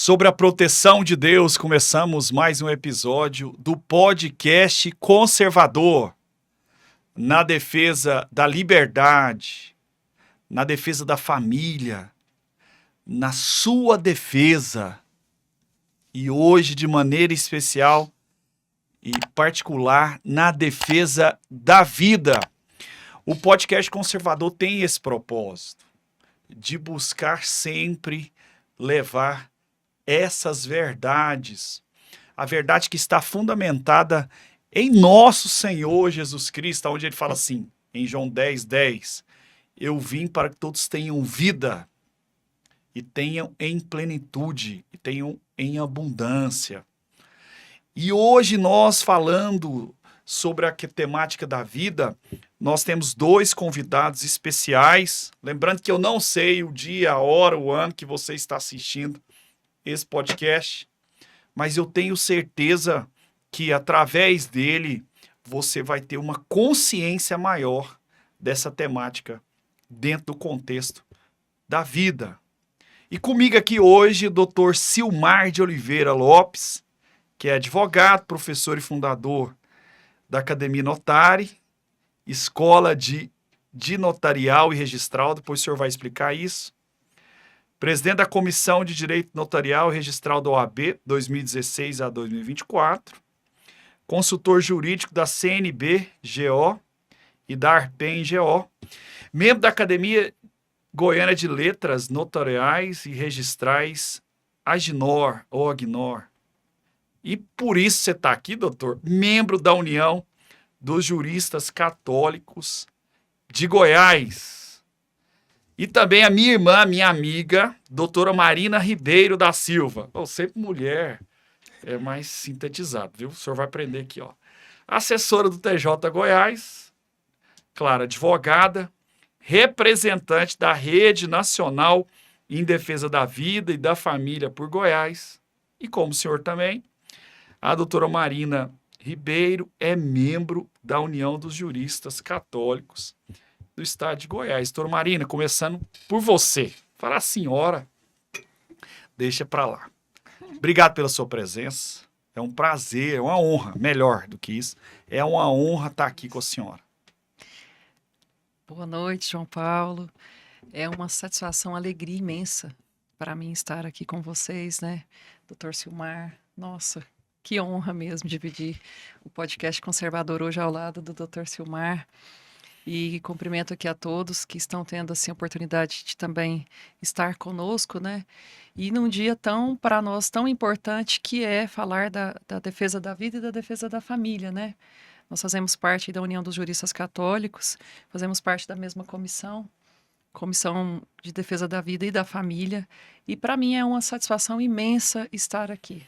Sobre a proteção de Deus, começamos mais um episódio do podcast conservador, na defesa da liberdade, na defesa da família, na sua defesa. E hoje, de maneira especial e particular, na defesa da vida. O podcast conservador tem esse propósito, de buscar sempre levar essas verdades, a verdade que está fundamentada em nosso Senhor Jesus Cristo, onde ele fala assim, em João 10:10, eu vim para que todos tenham vida e tenham em plenitude, e tenham em abundância. E hoje nós falando sobre a temática da vida, nós temos dois convidados especiais, lembrando que eu não sei o dia, a hora, o ano que você está assistindo esse podcast, mas eu tenho certeza que através dele você vai ter uma consciência maior dessa temática dentro do contexto da vida. E comigo aqui hoje o Dr. Silmar de Oliveira Lopes, que é advogado, professor e fundador da Academia Notari, escola de notarial e registral, depois o senhor vai explicar isso. Presidente da Comissão de Direito Notarial e Registral da OAB, 2016 a 2024. Consultor jurídico da CNB-GO e da ARPEN-GO. Membro da Academia Goiana de Letras Notariais e Registrais, AGNOR ou AGNOR. E por isso você está aqui, doutor, membro da União dos Juristas Católicos de Goiás. E também a minha irmã, minha amiga, doutora Marina Ribeiro da Silva. Sempre mulher, é mais sintetizado, viu? O senhor vai aprender aqui, ó. Assessora do TJ Goiás, claro, advogada, representante da Rede Nacional em Defesa da Vida e da Família por Goiás. E como o senhor também, a doutora Marina Ribeiro é membro da União dos Juristas Católicos do estado de Goiás. Doutora Marina, começando por você. Falar a senhora, deixa para lá. Obrigado pela sua presença. É um prazer, é uma honra, melhor do que isso. É uma honra estar aqui com a senhora. Boa noite, João Paulo. É uma satisfação, alegria imensa para mim estar aqui com vocês, né? Dr. Silmar, nossa, que honra mesmo dividir o podcast conservador hoje ao lado do Dr. Silmar. E cumprimento aqui a todos que estão tendo assim, a oportunidade de também estar conosco, né? E num dia para nós, tão importante que é falar da defesa da vida e da defesa da família, né? Nós fazemos parte da União dos Juristas Católicos, fazemos parte da mesma comissão de defesa da vida e da família. E para mim é uma satisfação imensa estar aqui.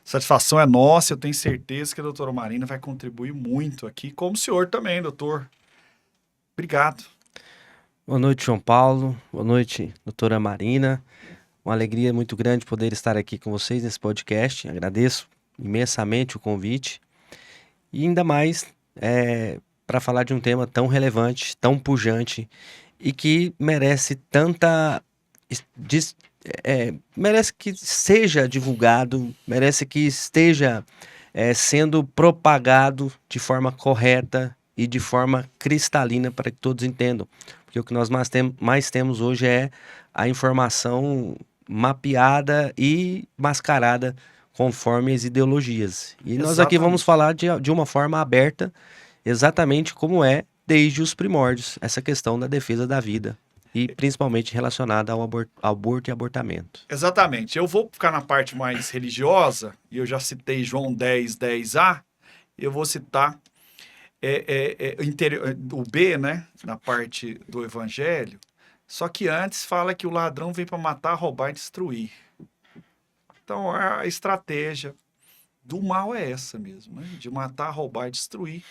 Satisfação é nossa, eu tenho certeza que a doutora Marina vai contribuir muito aqui, como o senhor também, doutor. Obrigado. Boa noite, João Paulo. Boa noite, doutora Marina. Uma alegria muito grande poder estar aqui com vocês nesse podcast. Agradeço imensamente o convite. E ainda mais para falar de um tema tão relevante, tão pujante e que merece merece que seja divulgado, merece que esteja sendo propagado de forma correta e de forma cristalina para que todos entendam. Porque o que nós mais temos hoje é a informação mapeada e mascarada conforme as ideologias. E nós aqui vamos falar de uma forma aberta, exatamente como é desde os primórdios, essa questão da defesa da vida. E principalmente relacionada ao aborto e abortamento. Exatamente. Eu vou ficar na parte mais religiosa, e eu já citei João 10:10a, eu vou citar o B, né, na parte do Evangelho, só que antes fala que o ladrão vem para matar, roubar e destruir. Então a estratégia do mal é essa mesmo, né, de matar, roubar e destruir.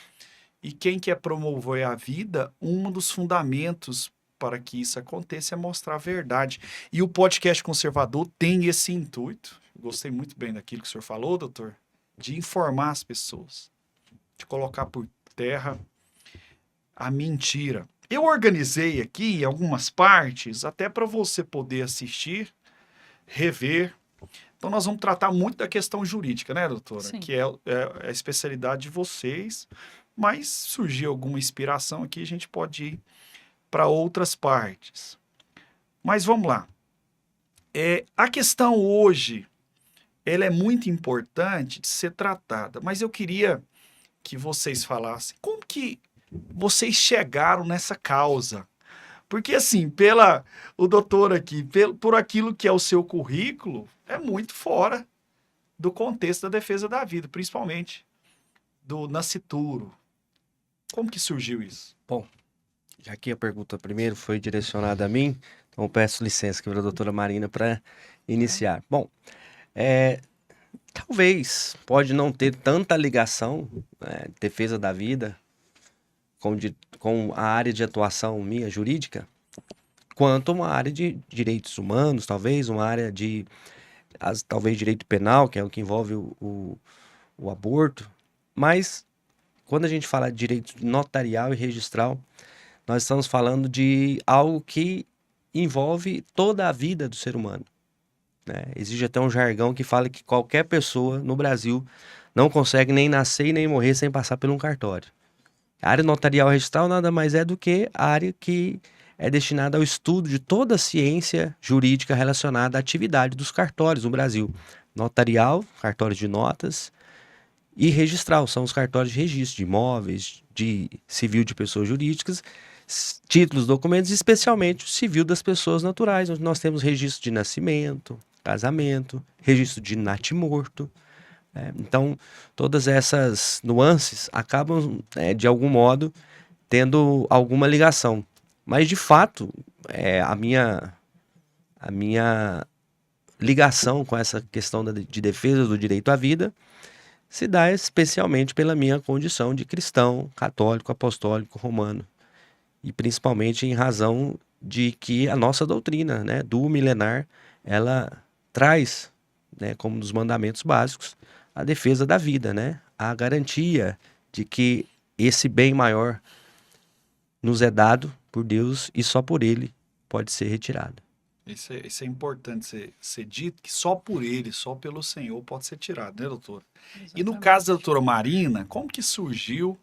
E quem quer promover a vida, um dos fundamentos para que isso aconteça é mostrar a verdade. E o podcast conservador tem esse intuito. Gostei muito bem daquilo que o senhor falou, doutor, de informar as pessoas, de colocar por terra a mentira. Eu organizei aqui algumas partes, até para você poder assistir, rever, Então, nós vamos tratar muito da questão jurídica, né, doutora? Sim. Que é a especialidade de vocês, mas surgir alguma inspiração aqui, a gente pode ir para outras partes. Mas vamos lá. A questão hoje, ela é muito importante de ser tratada, mas eu queria que vocês falassem como que vocês chegaram nessa causa. Porque, assim, o doutor aqui, por aquilo que é o seu currículo, é muito fora do contexto da defesa da vida, principalmente do nascituro. Como que surgiu isso? Bom, já que a pergunta primeiro foi direcionada a mim, então eu peço licença aqui para a doutora Marina para iniciar. Bom, talvez pode não ter tanta ligação, defesa da vida, com a área de atuação minha, jurídica, quanto uma área de direitos humanos, talvez, uma área de, talvez, direito penal, que é o que envolve o aborto. Mas, quando a gente fala de direito notarial e registral, nós estamos falando de algo que envolve toda a vida do ser humano, né? Existe até um jargão que fala que qualquer pessoa no Brasil não consegue nem nascer e nem morrer sem passar por um cartório. A área notarial e registral nada mais é do que a área que é destinada ao estudo de toda a ciência jurídica relacionada à atividade dos cartórios no Brasil. Notarial, cartórios de notas, e registral, são os cartórios de registro de imóveis, de civil de pessoas jurídicas, títulos, documentos, especialmente o civil das pessoas naturais, onde nós temos registro de nascimento, casamento, registro de natimorto. Então, todas essas nuances acabam, de algum modo, tendo alguma ligação. Mas, de fato, a minha ligação com essa questão de defesa do direito à vida se dá especialmente pela minha condição de cristão, católico, apostólico, romano. E principalmente em razão de que a nossa doutrina, né, do milenar, ela traz, né, como um dos mandamentos básicos, a defesa da vida, né? A garantia de que esse bem maior nos é dado por Deus e só por Ele pode ser retirado. Isso é importante ser dito, que só por Ele, só pelo Senhor pode ser tirado, né, doutor? Exatamente. E no caso da doutora Marina, como que surgiu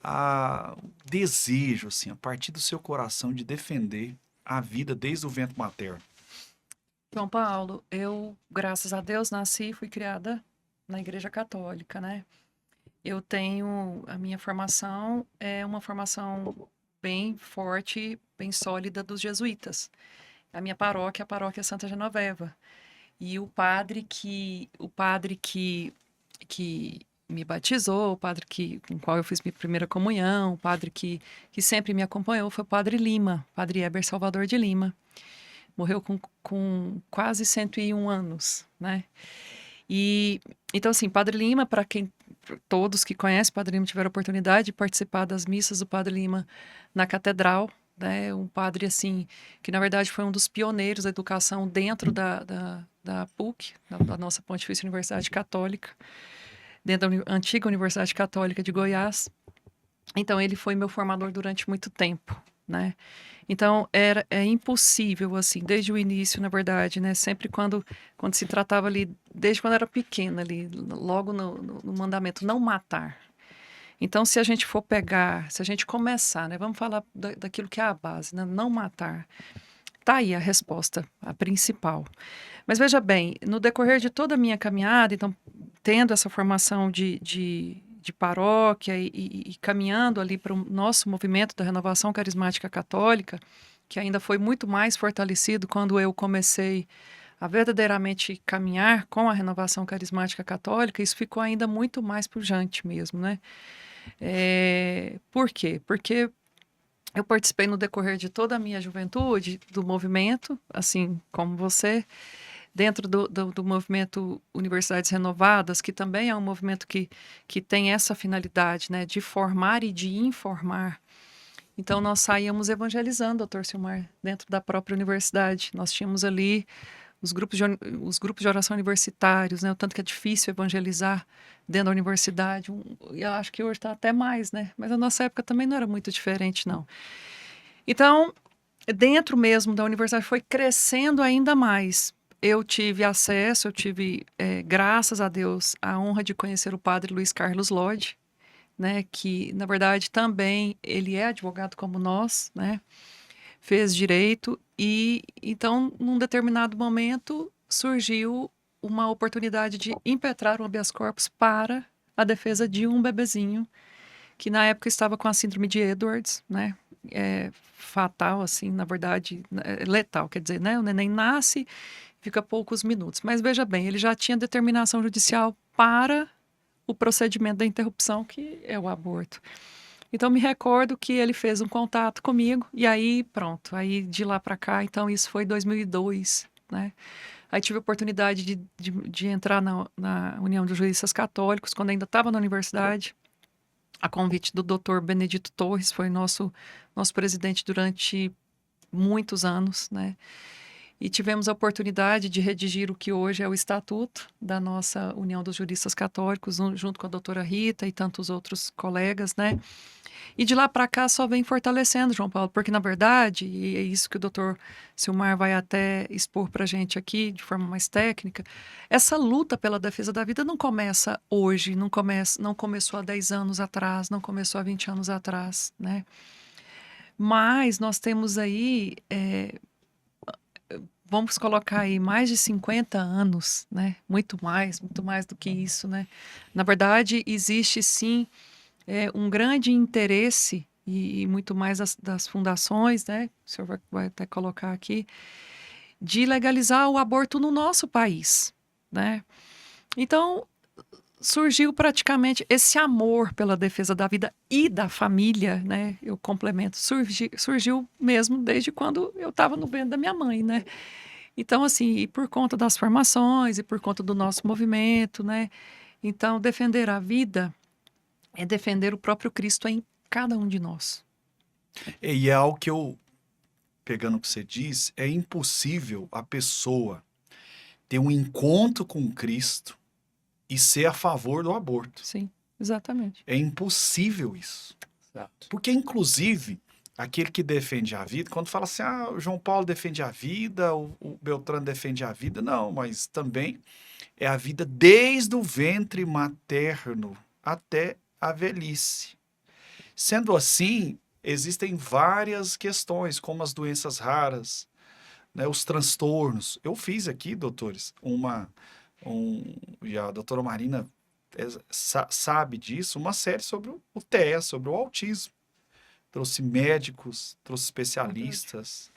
o desejo, assim, a partir do seu coração, de defender a vida desde o ventre materno? João Paulo, eu, graças a Deus, nasci e fui criada na Igreja Católica, né? Eu tenho, a minha formação é uma formação bem forte, bem sólida dos jesuítas. A minha paróquia é a paróquia Santa Genoveva. E o padre que me batizou, o padre com o qual eu fiz minha primeira comunhão, o padre que sempre me acompanhou foi o padre Lima, padre Heber Salvador de Lima. Morreu com quase 101 anos, né? E, então, assim, Padre Lima, para todos que conhecem Padre Lima tiveram a oportunidade de participar das missas do Padre Lima na catedral, né? Um padre, assim, que na verdade foi um dos pioneiros da educação dentro da PUC, da nossa Pontifícia Universidade Católica, dentro da antiga Universidade Católica de Goiás. Então, ele foi meu formador durante muito tempo, né? Então, é impossível, assim, desde o início, na verdade, né? Sempre quando se tratava ali, desde quando era pequena ali, logo no mandamento, não matar. Então, se a gente for pegar, se a gente começar, né? Vamos falar daquilo que é a base, né? Não matar. Tá aí a resposta, a principal. Mas veja bem, no decorrer de toda a minha caminhada, então, tendo essa formação de paróquia e caminhando ali para o nosso movimento da renovação carismática católica, que ainda foi muito mais fortalecido quando eu comecei a verdadeiramente caminhar com a renovação carismática católica, isso ficou ainda muito mais pujante mesmo, né? Por quê? Porque eu participei no decorrer de toda a minha juventude do movimento, assim como você, dentro do movimento Universidades Renovadas, que também é um movimento que tem essa finalidade, né, de formar e de informar. Então, nós saíamos evangelizando, doutor Silmar, dentro da própria universidade. Nós tínhamos ali os grupos de oração universitários, né, o tanto que é difícil evangelizar dentro da universidade. Eu acho que hoje está até mais, né? Mas a nossa época também não era muito diferente, não. Então, dentro mesmo da universidade foi crescendo ainda mais eu tive acesso, graças a Deus, a honra de conhecer o padre Luiz Carlos Lodge, né, que, na verdade, também ele é advogado como nós, né, fez direito e, então, num determinado momento, surgiu uma oportunidade de impetrar um habeas corpus para a defesa de um bebezinho que, na época, estava com a síndrome de Edwards, né, fatal, assim, na verdade, letal, quer dizer, né, o neném nasce, fica poucos minutos. Mas, veja bem, ele já tinha determinação judicial para o procedimento da interrupção, que é o aborto. Então, me recordo que ele fez um contato comigo, e aí, pronto, aí de lá para cá, então isso foi 2002, né? Aí tive a oportunidade de entrar na União dos Juristas Católicos, quando ainda estava na universidade, a convite do Dr. Benedito Torres, foi nosso presidente durante muitos anos, né? E tivemos a oportunidade de redigir o que hoje é o estatuto da nossa União dos Juristas Católicos, junto com a doutora Rita e tantos outros colegas, né? E de lá para cá só vem fortalecendo, João Paulo, porque na verdade, e é isso que o doutor Silmar vai até expor para a gente aqui de forma mais técnica, essa luta pela defesa da vida não começa hoje, não começou há 10 anos atrás, não começou há 20 anos atrás, né? Mas nós temos aí... vamos colocar aí mais de 50 anos, né? Muito mais do que isso, né? Na verdade, existe sim um grande interesse e muito mais das fundações, né? O senhor vai até colocar aqui, de legalizar o aborto no nosso país, né? Então, surgiu praticamente esse amor pela defesa da vida e da família, né? Eu complemento, surgiu mesmo desde quando eu estava no ventre da minha mãe, né? Então, assim, e por conta das formações e por conta do nosso movimento, né? Então, defender a vida é defender o próprio Cristo em cada um de nós. E é algo que eu, pegando o que você diz, é impossível a pessoa ter um encontro com Cristo e ser a favor do aborto. Sim, exatamente. É impossível isso. Exato. Porque, inclusive, aquele que defende a vida, quando fala assim, o João Paulo defende a vida, o Beltrano defende a vida, não, mas também é a vida desde o ventre materno até a velhice. Sendo assim, existem várias questões, como as doenças raras, né, os transtornos. Eu fiz aqui, doutores, e a doutora Marina sabe disso, uma série sobre o TEA, sobre o autismo. Trouxe médicos, trouxe especialistas,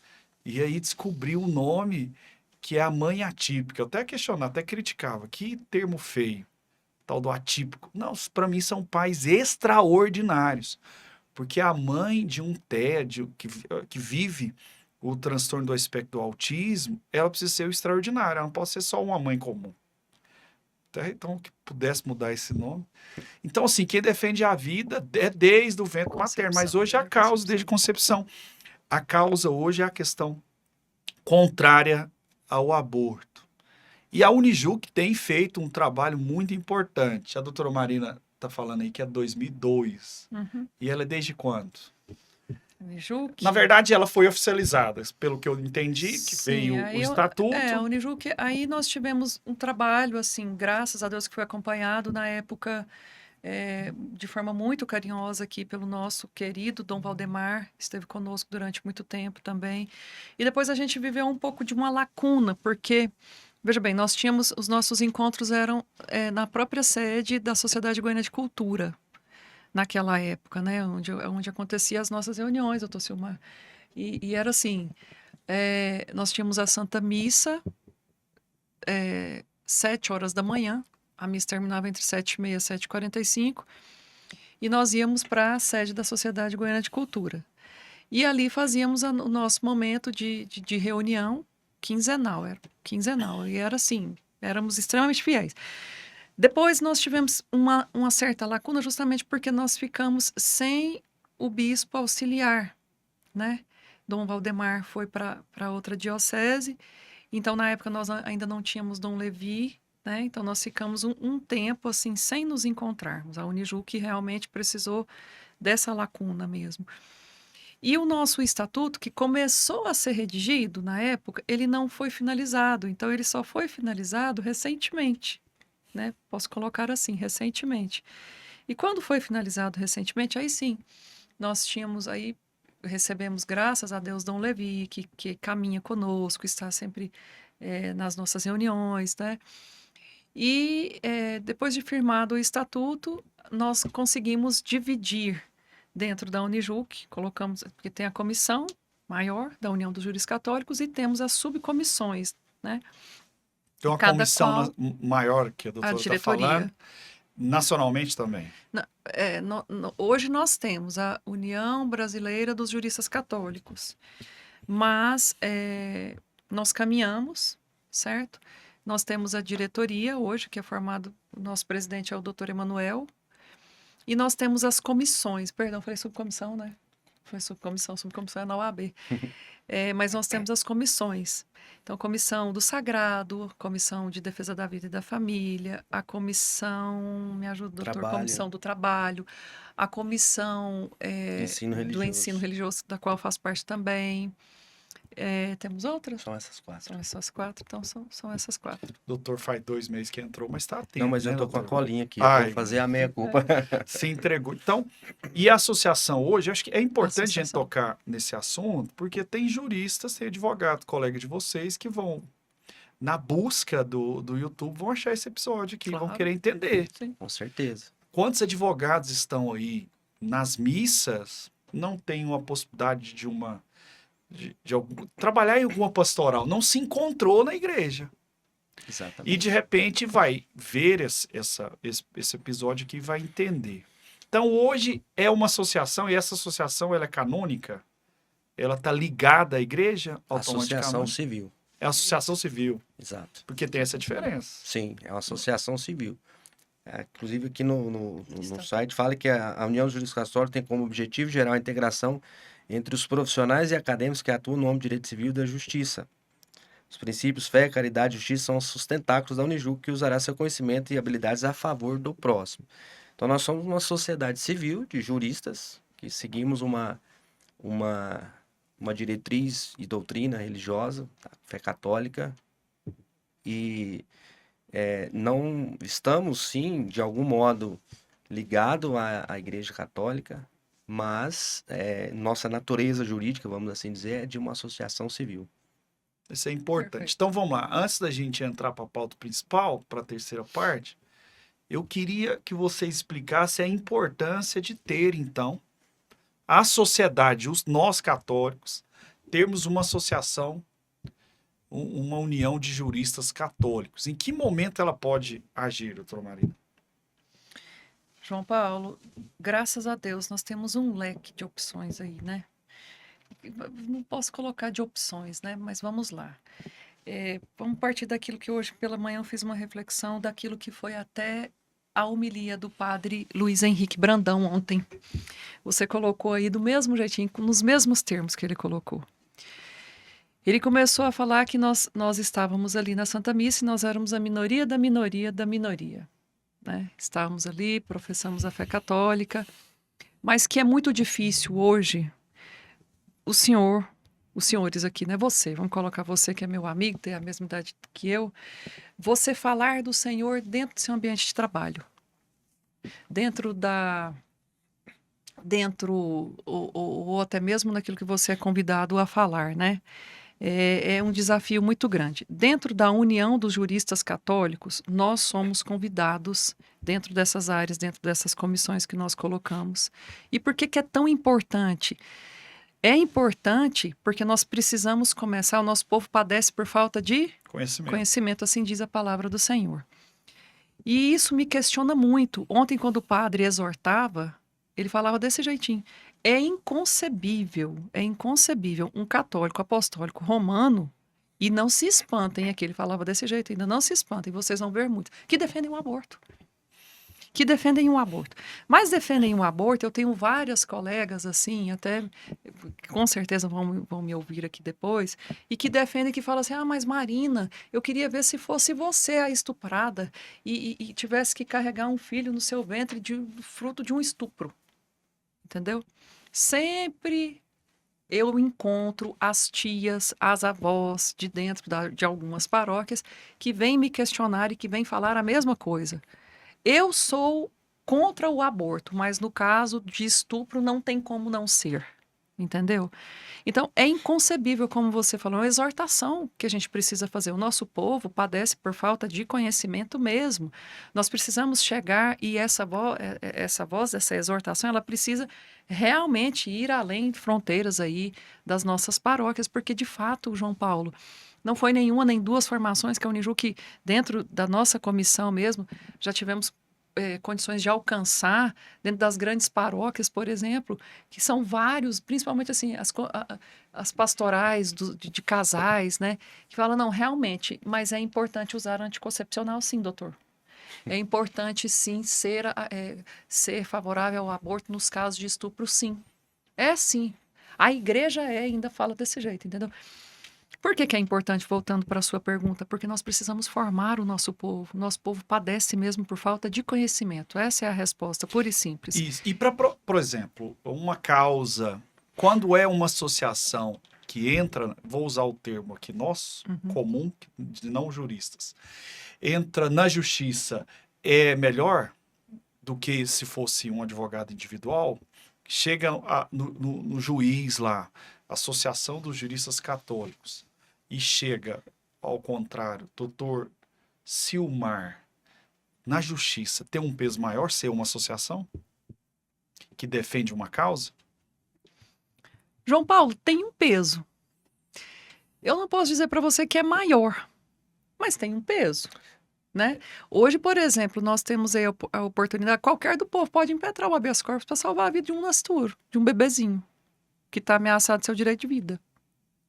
e aí descobriu um nome que é a mãe atípica. Eu até questionava, até criticava, que termo feio, tal do atípico. Não, para mim são pais extraordinários, porque a mãe de um TED que vive o transtorno do espectro do autismo, ela precisa ser o extraordinário, ela não pode ser só uma mãe comum. Então, que pudesse mudar esse nome. Então, assim, quem defende a vida é desde o ventre materno, mas hoje a causa, desde concepção. A causa hoje é a questão contrária ao aborto. E a Unijuc tem feito um trabalho muito importante. A doutora Marina está falando aí que é 2002. Uhum. E ela é desde quando? Unijuc. Na verdade, ela foi oficializada, pelo que eu entendi, que Sim, veio o estatuto. a Unijuc, aí nós tivemos um trabalho, assim, graças a Deus que foi acompanhado na época de forma muito carinhosa aqui pelo nosso querido Dom Valdemar, esteve conosco durante muito tempo também. E depois a gente viveu um pouco de uma lacuna, porque, veja bem, nós tínhamos, os nossos encontros eram na própria sede da Sociedade Goiana de Cultura, naquela época, né, onde aconteciam as nossas reuniões, doutor Silmar. E era assim, nós tínhamos a Santa Missa, 7 horas da manhã, a missa terminava entre 7h30 e 7h45, e nós íamos para a sede da Sociedade Goiana de Cultura. E ali fazíamos o nosso momento de reunião quinzenal, e era assim, éramos extremamente fiéis. Depois nós tivemos uma certa lacuna justamente porque nós ficamos sem o bispo auxiliar, né? Dom Valdemar foi para outra diocese, então na época nós ainda não tínhamos Dom Levi, né? Então nós ficamos um tempo assim sem nos encontrarmos. A Unijuc realmente precisou dessa lacuna mesmo. E o nosso estatuto, que começou a ser redigido na época, ele não foi finalizado. Então, ele só foi finalizado recentemente, né? Posso colocar assim, recentemente. E quando foi finalizado recentemente, aí sim, nós tínhamos aí, recebemos, graças a Deus, Dom Levi, que caminha conosco, está sempre nas nossas reuniões, né? E depois de firmado o estatuto, nós conseguimos dividir dentro da Unijuc, colocamos, porque tem a comissão maior da União dos Juristas Católicos e temos as subcomissões, né? Tem uma Cada comissão qual maior que a a doutora está diretoria. falando, nacionalmente também. Hoje nós temos a União Brasileira dos Juristas Católicos, mas nós caminhamos, certo? Nós temos a diretoria hoje, que é formado, o nosso presidente é o doutor Emanuel, e nós temos as comissões, perdão, falei subcomissão, né? Foi subcomissão é na OAB. Mas nós temos as comissões. Então, comissão do Sagrado, comissão de defesa da vida e da família, a comissão, me ajuda, doutor, Trabalho. comissão do trabalho, a comissão Ensino do religioso. ensino religioso, da qual eu faço parte também. Temos outras? São essas 4. São essas 4, então são essas 4. Doutor faz 2 meses que entrou, mas está atento. Não, mas né, eu tô com a doutor? colinha aqui. Ai. Eu vou fazer a meia-culpa. Se entregou. Então, e a associação hoje, acho que é importante a gente Associação. tocar nesse assunto, porque tem juristas, tem advogado, colega de vocês, que vão, na busca do YouTube, vão achar esse episódio aqui, vão Claro. querer entender. Sim. Com certeza. Quantos advogados estão aí nas missas, não tem uma possibilidade de trabalhar em alguma pastoral, não se encontrou na igreja. Exatamente. E de repente vai ver esse episódio aqui e vai entender. Então hoje é uma associação, e essa associação ela é canônica, ela está ligada à igreja Associação automaticamente. civil. É associação civil, Exato. porque tem essa diferença. Sim, é uma associação civil. Inclusive aqui no Está. site fala que a União dos Juristas Católicos tem como objetivo gerar a integração entre os profissionais e acadêmicos que atuam no âmbito do direito civil e da justiça. Os princípios fé, caridade e justiça são os sustentáculos da Unijuc, que usará seu conhecimento e habilidades a favor do próximo. Então nós somos uma sociedade civil de juristas que seguimos uma diretriz e doutrina religiosa, tá? Fé católica, e não estamos, sim, de algum modo ligados à Igreja Católica, mas nossa natureza jurídica, vamos assim dizer, é de uma associação civil. Isso é importante. Perfeito. Então vamos lá. Antes da gente entrar para a pauta principal, para a terceira parte, eu queria que você explicasse a importância de ter, então, a sociedade, nós católicos, termos uma associação, uma união de juristas católicos. Em que momento ela pode agir, doutora Marina? João Paulo, graças a Deus, nós temos um leque de opções aí, né? Não posso colocar de opções, né? Mas vamos lá. Vamos partir daquilo que hoje pela manhã eu fiz uma reflexão, daquilo que foi até a homilia do padre Luiz Henrique Brandão ontem. Você colocou aí do mesmo jeitinho, nos mesmos termos que ele colocou. Ele começou a falar que nós estávamos ali na Santa Missa e nós éramos a minoria da minoria da minoria. Né? Estávamos ali, professamos a fé católica, mas que é muito difícil hoje os senhores aqui, né? Você, vamos colocar você que é meu amigo, tem a mesma idade que eu, você falar do Senhor dentro do seu ambiente de trabalho, ou até mesmo naquilo que você é convidado a falar, né? É um desafio muito grande. Dentro da União dos Juristas Católicos, nós somos convidados dentro dessas áreas, dentro dessas comissões que nós colocamos. E por que é tão importante? É importante porque nós precisamos começar, o nosso povo padece por falta de conhecimento, assim diz a palavra do Senhor. E isso me questiona muito. Ontem, quando o padre exortava, ele falava desse jeitinho. É inconcebível um católico apostólico romano, e não se espantem aqui, ele falava desse jeito ainda, não se espantem, vocês vão ver muito, que defendem o aborto. Mas defendem o aborto, eu tenho várias colegas assim, até com certeza vão me ouvir aqui depois, e que defendem, que falam assim, mas Marina, eu queria ver se fosse você a estuprada e tivesse que carregar um filho no seu ventre fruto de um estupro. Entendeu? Sempre eu encontro as tias, as avós de dentro de algumas paróquias que vêm me questionar e que vêm falar a mesma coisa. Eu sou contra o aborto, mas no caso de estupro não tem como não ser. Entendeu? Então, é inconcebível, como você falou, uma exortação que a gente precisa fazer. O nosso povo padece por falta de conhecimento mesmo. Nós precisamos chegar e essa voz, essa exortação, ela precisa realmente ir além de fronteiras aí das nossas paróquias, porque de fato, João Paulo, não foi nenhuma nem duas formações que a Unijuc, dentro da nossa comissão mesmo, já tivemos condições de alcançar dentro das grandes paróquias, por exemplo, que são vários, principalmente assim, as pastorais de casais, né? Que falam, não, realmente, mas é importante usar anticoncepcional sim, doutor. É importante sim ser favorável ao aborto nos casos de estupro, sim. É sim. A igreja ainda fala desse jeito, entendeu? Por que que é importante, voltando para a sua pergunta? Porque nós precisamos formar o nosso povo. Nosso povo padece mesmo por falta de conhecimento. Essa é a resposta, pura e simples. Isso. E para, por exemplo, uma causa, quando é uma associação que entra, vou usar o termo aqui nosso, comum, de não juristas, entra na justiça, é melhor do que se fosse um advogado individual? Chega no juiz lá, Associação dos Juristas Católicos, e chega, ao contrário, doutor Silmar, na justiça, tem um peso maior ser uma associação que defende uma causa? João Paulo, tem um peso. Eu não posso dizer para você que é maior, mas tem um peso, né? Hoje, por exemplo, nós temos aí a oportunidade, qualquer do povo pode impetrar o habeas corpus para salvar a vida de um nascituro, de um bebezinho, que está ameaçado de seu direito de vida,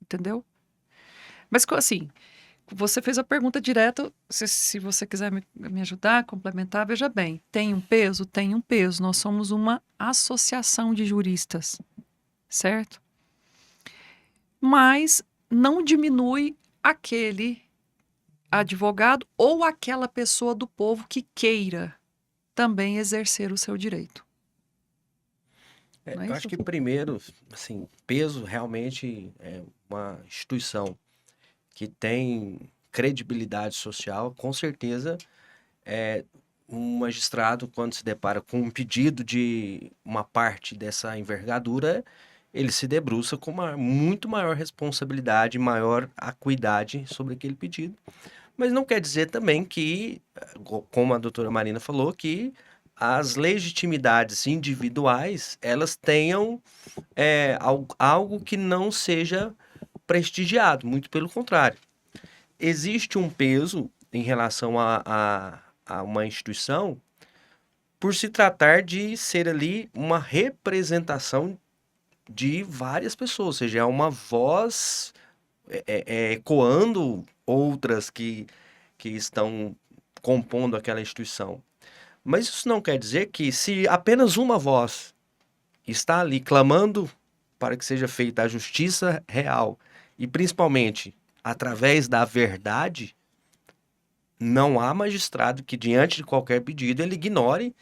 entendeu? Mas assim, você fez a pergunta direta, se você quiser me ajudar, complementar, veja bem, tem um peso? Tem um peso. Nós somos uma associação de juristas, certo? Mas não diminui aquele advogado ou aquela pessoa do povo que queira também exercer o seu direito. Não é Eu isso? acho que primeiro, assim, peso realmente é uma instituição que tem credibilidade social, com certeza um magistrado, quando se depara com um pedido de uma parte dessa envergadura, ele se debruça com uma muito maior responsabilidade, maior acuidade sobre aquele pedido. Mas não quer dizer também que, como a doutora Marina falou, que as legitimidades individuais, elas tenham algo que não seja prestigiado, muito pelo contrário. Existe um peso em relação a uma instituição por se tratar de ser ali uma representação de várias pessoas, ou seja, é uma voz ecoando outras que estão compondo aquela instituição. Mas isso não quer dizer que se apenas uma voz está ali clamando para que seja feita a justiça real e principalmente através da verdade, não há magistrado que diante de qualquer pedido ele ignore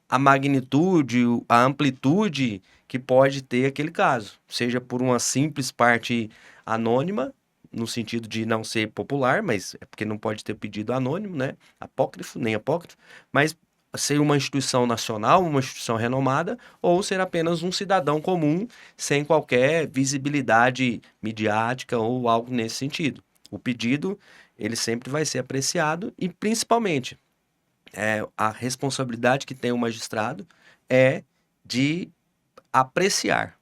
a magnitude, a amplitude que pode ter aquele caso, seja por uma simples parte anônima, no sentido de não ser popular, mas é porque não pode ter pedido anônimo, né? Apócrifo, nem apócrifo, mas ser uma instituição nacional, uma instituição renomada, ou ser apenas um cidadão comum, sem qualquer visibilidade midiática ou algo nesse sentido. O pedido, ele sempre vai ser apreciado e, principalmente, a responsabilidade que tem o magistrado é de apreciar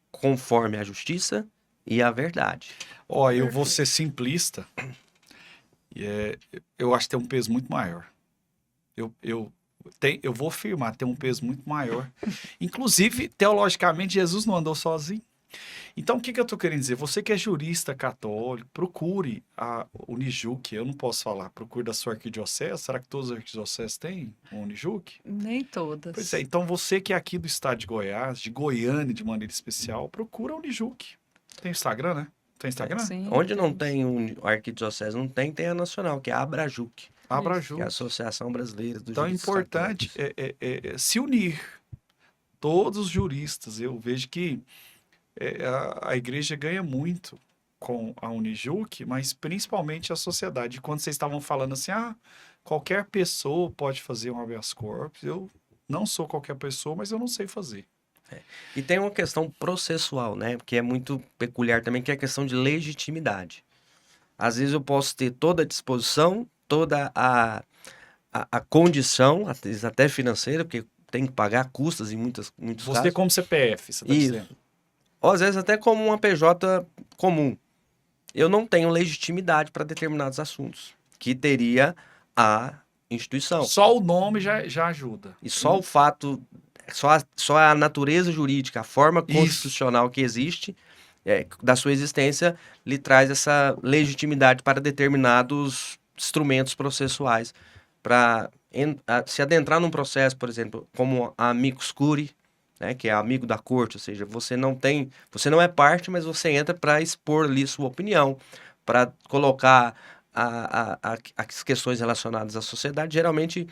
conforme a justiça e a verdade. Ó, eu vou ser simplista, eu acho que tem um peso muito maior. Eu vou afirmar, tem um peso muito maior. Inclusive, teologicamente, Jesus não andou sozinho. Então, o que eu estou querendo dizer? Você que é jurista católico, procure a Unijuc. Eu não posso falar, procure da sua arquidiocese. Será que todas as arquidioceses têm Unijuc? Nem todas. Pois é, então você que é aqui do estado de Goiás, de Goiânia de maneira especial, procura a Unijuc. Tem Instagram, né? Tem Instagram? Sim, Onde não temos. tem arquidiocese, não tem, tem a nacional, que é a Abrajuc, Abrajuc. que é a Associação Brasileira dos Então é Juristas importante Católicos. se unir. Todos os juristas. Eu vejo que a igreja ganha muito com a Unijuc, mas principalmente a sociedade. Quando vocês estavam falando assim, qualquer pessoa pode fazer um habeas corpus, eu não sou qualquer pessoa, mas eu não sei fazer. E tem uma questão processual, né? Que é muito peculiar também, que é a questão de legitimidade. Às vezes eu posso ter toda a disposição, toda a condição, às vezes até financeira, porque tem que pagar custas em muitos Você casos. como CPF, você está Isso. dizendo. Ou às vezes até como uma PJ comum. Eu não tenho legitimidade para determinados assuntos, que teria a instituição. Só o nome já ajuda. E só o fato, só a natureza jurídica, a forma Isso. constitucional que existe, da sua existência, lhe traz essa legitimidade para determinados instrumentos processuais. Para se adentrar num processo, por exemplo, como a amicus curiae, né, que é amigo da corte, ou seja, você não é parte, mas você entra para expor ali sua opinião, para colocar as questões relacionadas à sociedade. Geralmente,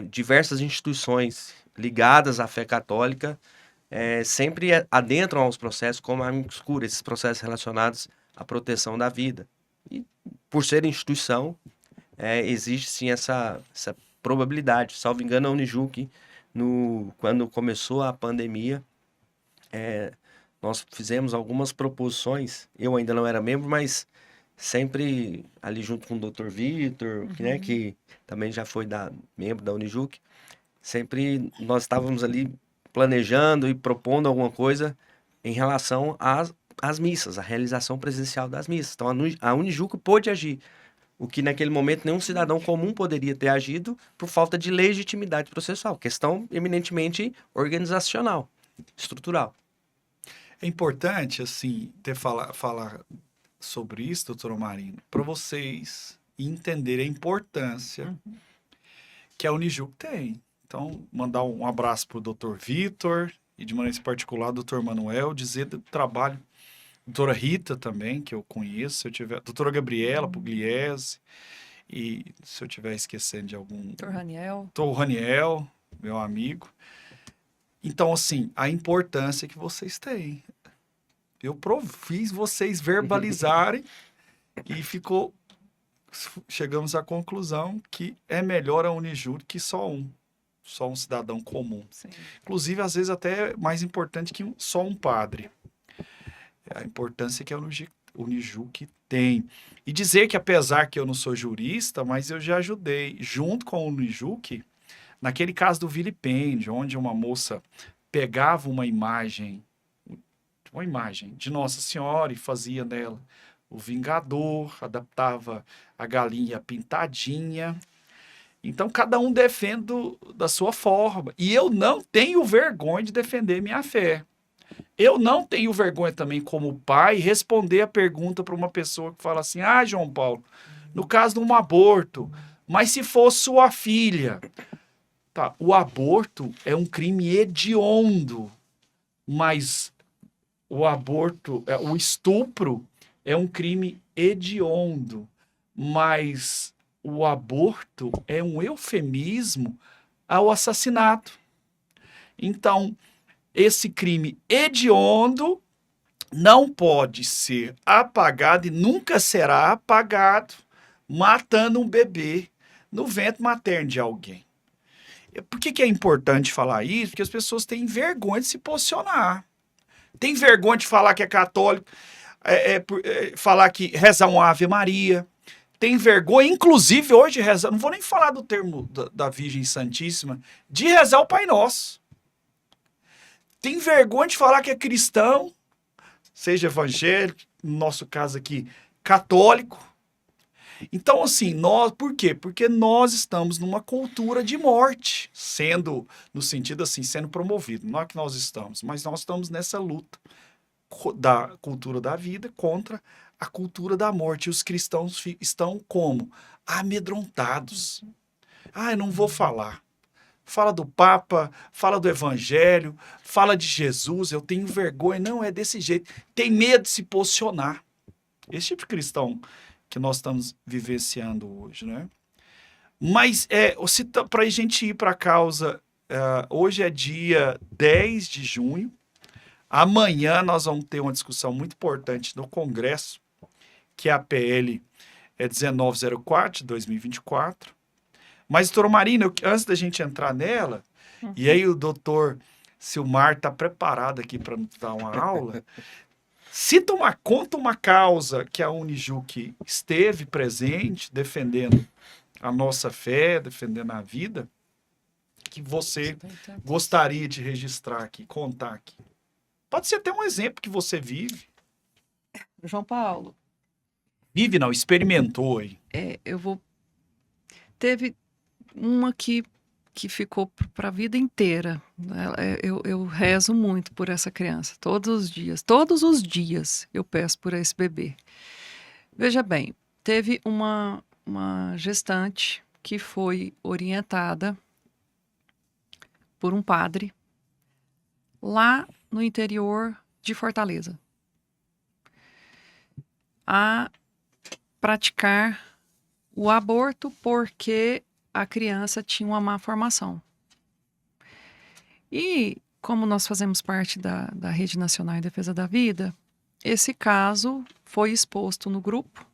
diversas instituições ligadas à fé católica sempre adentram aos processos como a amicus curiae, esses processos relacionados à proteção da vida. E por ser instituição, existe sim essa probabilidade. Salvo engano, a Unijuc, quando começou a pandemia, nós fizemos algumas proposições. Eu ainda não era membro, mas sempre ali junto com o Dr. Vitor, né, que também já foi membro da Unijuc, sempre nós estávamos ali planejando e propondo alguma coisa em relação às missas, a realização presencial das missas. Então a Unijuc pôde agir, o que naquele momento nenhum cidadão comum poderia ter agido por falta de legitimidade processual, questão eminentemente organizacional, estrutural. É importante, assim, falar sobre isso, doutor Marino, para vocês entenderem a importância que a Unijuc tem. Então, mandar um abraço para o doutor Vitor e, de maneira particular, o doutor Manuel, dizer do trabalho. Doutora Rita também, que eu conheço, se eu tiver, doutora Gabriela Pugliese, e se eu estiver esquecendo de algum... Doutor Raniel. Doutor Raniel, meu amigo. Então, assim, a importância que vocês têm. Eu fiz vocês verbalizarem e chegamos à conclusão que é melhor a Unijuc que só um cidadão comum. Sim. Inclusive, às vezes, até mais importante que só um padre. A importância que a Unijuc tem. E dizer que, apesar que eu não sou jurista, mas eu já ajudei, junto com a Unijuc, naquele caso do vilipêndio, onde uma moça pegava uma imagem de Nossa Senhora e fazia nela o vingador, adaptava a galinha pintadinha. Então, cada um defende da sua forma. E eu não tenho vergonha de defender minha fé. Eu não tenho vergonha também, como pai, responder a pergunta para uma pessoa que fala assim, João Paulo, no caso de um aborto, mas se for sua filha... Tá, o aborto é um crime hediondo, mas o estupro é um crime hediondo, mas o aborto é um eufemismo ao assassinato. Então, esse crime hediondo não pode ser apagado e nunca será apagado matando um bebê no ventre materno de alguém. Por que é importante falar isso? Porque as pessoas têm vergonha de se posicionar. Tem vergonha de falar que é católico, falar que rezar uma Ave Maria. Tem vergonha, inclusive hoje, rezar. Não vou nem falar do termo da Virgem Santíssima, de rezar o Pai Nosso. Tem vergonha de falar que é cristão, seja evangélico, no nosso caso aqui, católico. Então, assim, por quê? Porque nós estamos numa cultura de morte, no sentido assim, sendo promovido. Não é que nós estamos, mas nós estamos nessa luta da cultura da vida contra a cultura da morte. E os cristãos estão como? Amedrontados. Eu não vou falar. Fala do Papa, fala do Evangelho, fala de Jesus, eu tenho vergonha. Não, é desse jeito. Tem medo de se posicionar. Esse tipo de cristão que nós estamos vivenciando hoje, né? Mas, para a gente ir para a causa, hoje é dia 10 de junho, Amanhã nós vamos ter uma discussão muito importante no Congresso, que é a PL 1904 de 2024. Mas, doutora Marina, antes da gente entrar nela, e aí o doutor Silmar está preparado aqui para nos dar uma aula, conta uma causa que a Unijuc esteve presente, defendendo a nossa fé, defendendo a vida, que você gostaria de registrar aqui, contar aqui. Pode ser até um exemplo que você vive. João Paulo, Vive não, experimentou aí. teve uma que ficou para a vida inteira. Eu rezo muito por essa criança, todos os dias eu peço por esse bebê. Veja bem, teve uma gestante que foi orientada por um padre lá no interior de Fortaleza a praticar o aborto porque a criança tinha uma má formação. E, como nós fazemos parte da Rede Nacional em Defesa da Vida, esse caso foi exposto no grupo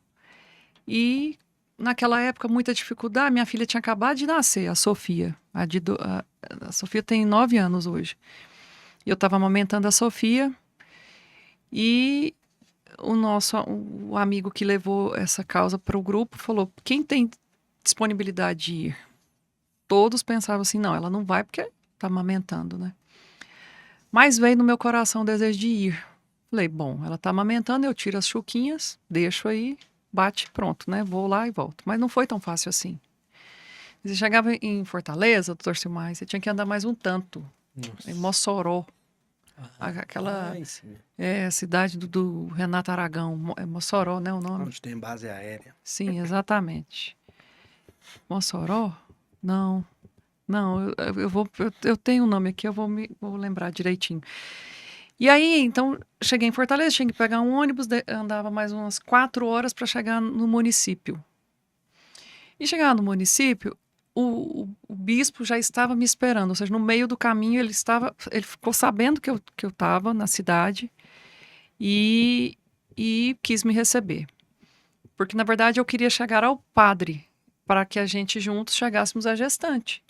e, naquela época, muita dificuldade. Minha filha tinha acabado de nascer, a Sofia. A Sofia tem 9 anos hoje. Eu estava amamentando a Sofia e o amigo que levou essa causa para o grupo falou: quem tem disponibilidade de ir? Todos pensavam assim: não, ela não vai porque está amamentando, né? Mas veio no meu coração o desejo de ir. Falei: bom, ela está amamentando, eu tiro as chuquinhas, deixo aí, bate, pronto, né? Vou lá e volto. Mas não foi tão fácil assim. Você chegava em Fortaleza, doutor Silmar, você tinha que andar mais um tanto. Em Mossoró. Aquela cidade do Renato Aragão, é Mossoró, né, o nome? Onde tem base aérea. Sim, exatamente. Mossoró? Não, eu tenho um nome aqui, vou lembrar direitinho. E aí, então, cheguei em Fortaleza, tinha que pegar um ônibus, andava mais umas 4 horas para chegar no município. E chegar no município, o bispo já estava me esperando, ou seja, no meio do caminho ele ficou sabendo que eu estava na cidade e quis me receber. Porque, na verdade, eu queria chegar ao padre para que a gente juntos chegássemos à gestante.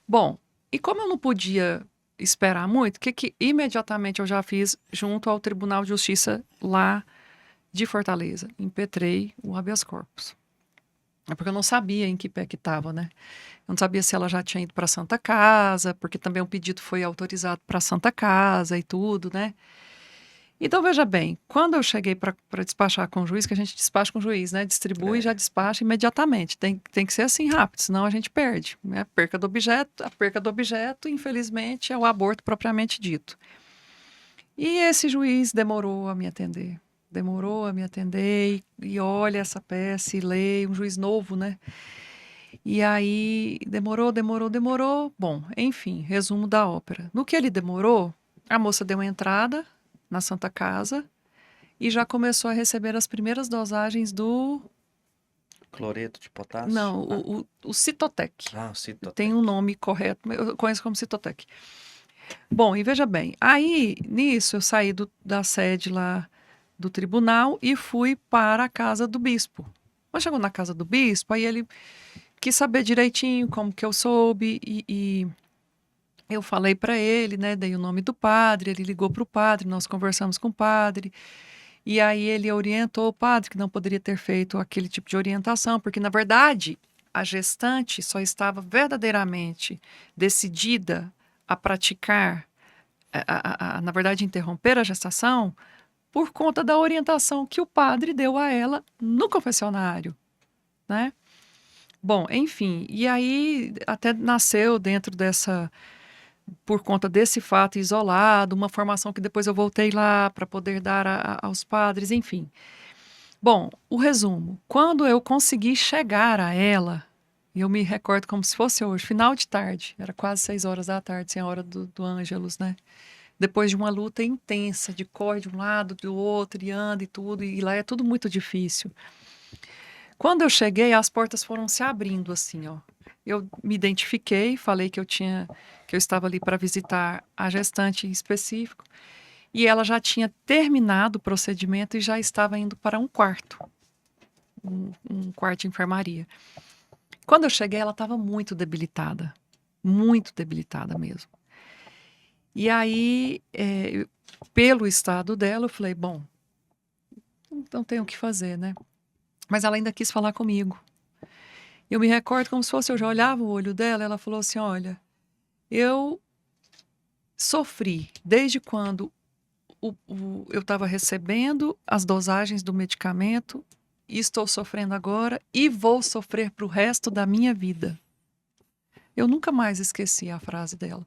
Bom, e como eu não podia esperar muito, o que imediatamente eu já fiz junto ao Tribunal de Justiça lá de Fortaleza? Impetrei o habeas corpus. É porque eu não sabia em que pé que estava, né? Eu não sabia se ela já tinha ido para a Santa Casa, porque também o pedido foi autorizado para a Santa Casa e tudo, né? Então, veja bem, quando eu cheguei para despachar com o juiz, que a gente despacha com o juiz, né? Distribui e já despacha imediatamente. Tem que ser assim rápido, senão a gente perde. Né? A perca do objeto, infelizmente, é o aborto propriamente dito. E esse juiz demorou a me atender. E olha essa peça e lê, um juiz novo, né? E aí demorou. Bom, enfim, resumo da ópera. No que ele demorou, a moça deu uma entrada na Santa Casa e já começou a receber as primeiras dosagens do... Cloreto de potássio? Não, o Citotec. O Citotec. Tem um nome correto, eu conheço como Citotec. Bom, e veja bem, aí nisso eu saí da sede lá do tribunal e fui para a casa do bispo. Quando chegou na casa do bispo, aí ele quis saber direitinho como que eu soube e eu falei para ele, né, dei o nome do padre, ele ligou para o padre, nós conversamos com o padre e aí ele orientou o padre que não poderia ter feito aquele tipo de orientação, porque na verdade a gestante só estava verdadeiramente decidida a praticar, na verdade interromper a gestação por conta da orientação que o padre deu a ela no confessionário, né? Bom, enfim, e aí até nasceu dentro por conta desse fato isolado, uma formação que depois eu voltei lá para poder dar aos padres, enfim. Bom, o resumo, quando eu consegui chegar a ela, e eu me recordo como se fosse hoje, final de tarde, era quase 6 horas da tarde, sem a hora do Ângelus, né? Depois de uma luta intensa, de corre de um lado, do outro, e anda e tudo, e lá é tudo muito difícil. Quando eu cheguei, as portas foram se abrindo assim, ó. Eu me identifiquei, falei que eu estava ali para visitar a gestante em específico, e ela já tinha terminado o procedimento e já estava indo para um quarto, um quarto de enfermaria. Quando eu cheguei, ela estava muito debilitada mesmo. E aí, pelo estado dela, eu falei, bom, então tenho o que fazer, né? Mas ela ainda quis falar comigo. Eu me recordo como se fosse, eu já olhava o olho dela, ela falou assim, olha, eu sofri desde quando eu estava recebendo as dosagens do medicamento, e estou sofrendo agora e vou sofrer para o resto da minha vida. Eu nunca mais esqueci a frase dela.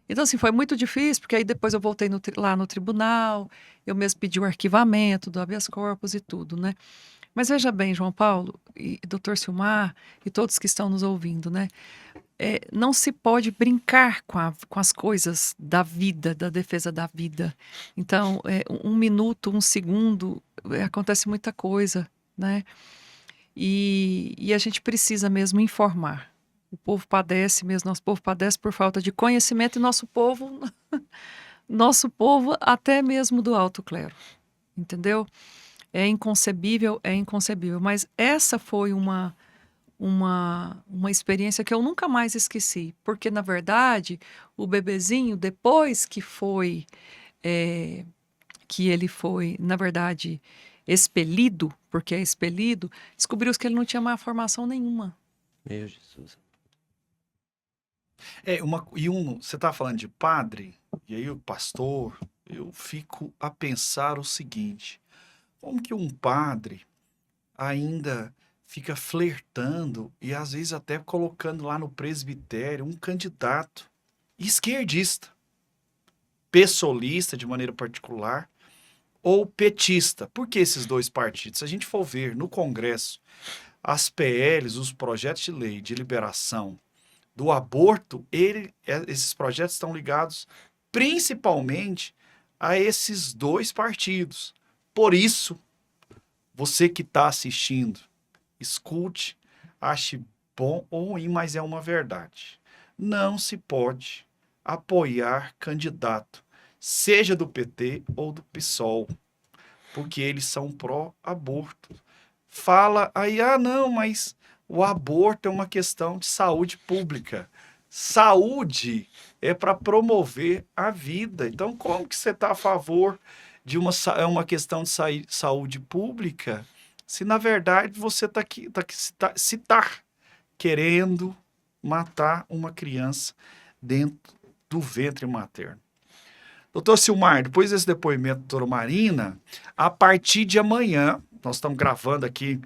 Então, assim, foi muito difícil, porque aí depois eu voltei lá no tribunal, eu mesmo pedi o arquivamento do habeas corpus e tudo, né? Mas veja bem, João Paulo e Dr. Silmar e todos que estão nos ouvindo, né? Não se pode brincar com as coisas da vida, da defesa da vida. Então, um minuto, um segundo, acontece muita coisa, né? E a gente precisa mesmo informar. O povo padece mesmo, nosso povo padece por falta de conhecimento e nosso povo até mesmo do alto clero, entendeu? É inconcebível, mas essa foi uma experiência que eu nunca mais esqueci, porque na verdade o bebezinho, depois que ele foi, na verdade, expelido, porque é expelido, descobriu-se que ele não tinha mais formação nenhuma. Meu Jesus. Você tá falando de padre, e aí o pastor, eu fico a pensar o seguinte, como que um padre ainda fica flertando e às vezes até colocando lá no presbitério um candidato esquerdista, pessoalista de maneira particular, ou petista? Por que esses dois partidos? Se a gente for ver no Congresso, as PLs, os projetos de lei de liberação do aborto, esses projetos estão ligados principalmente a esses dois partidos. Por isso, você que está assistindo, escute, ache bom ou ruim, mas é uma verdade. Não se pode apoiar candidato, seja do PT ou do PSOL, porque eles são pró-aborto. Fala aí, não, mas o aborto é uma questão de saúde pública. Saúde é para promover a vida. Então, como que você está a favor de uma questão de saúde pública, se na verdade você está querendo matar uma criança dentro do ventre materno? Doutor Silmar, depois desse depoimento da doutora Marina, a partir de amanhã, nós estamos gravando aqui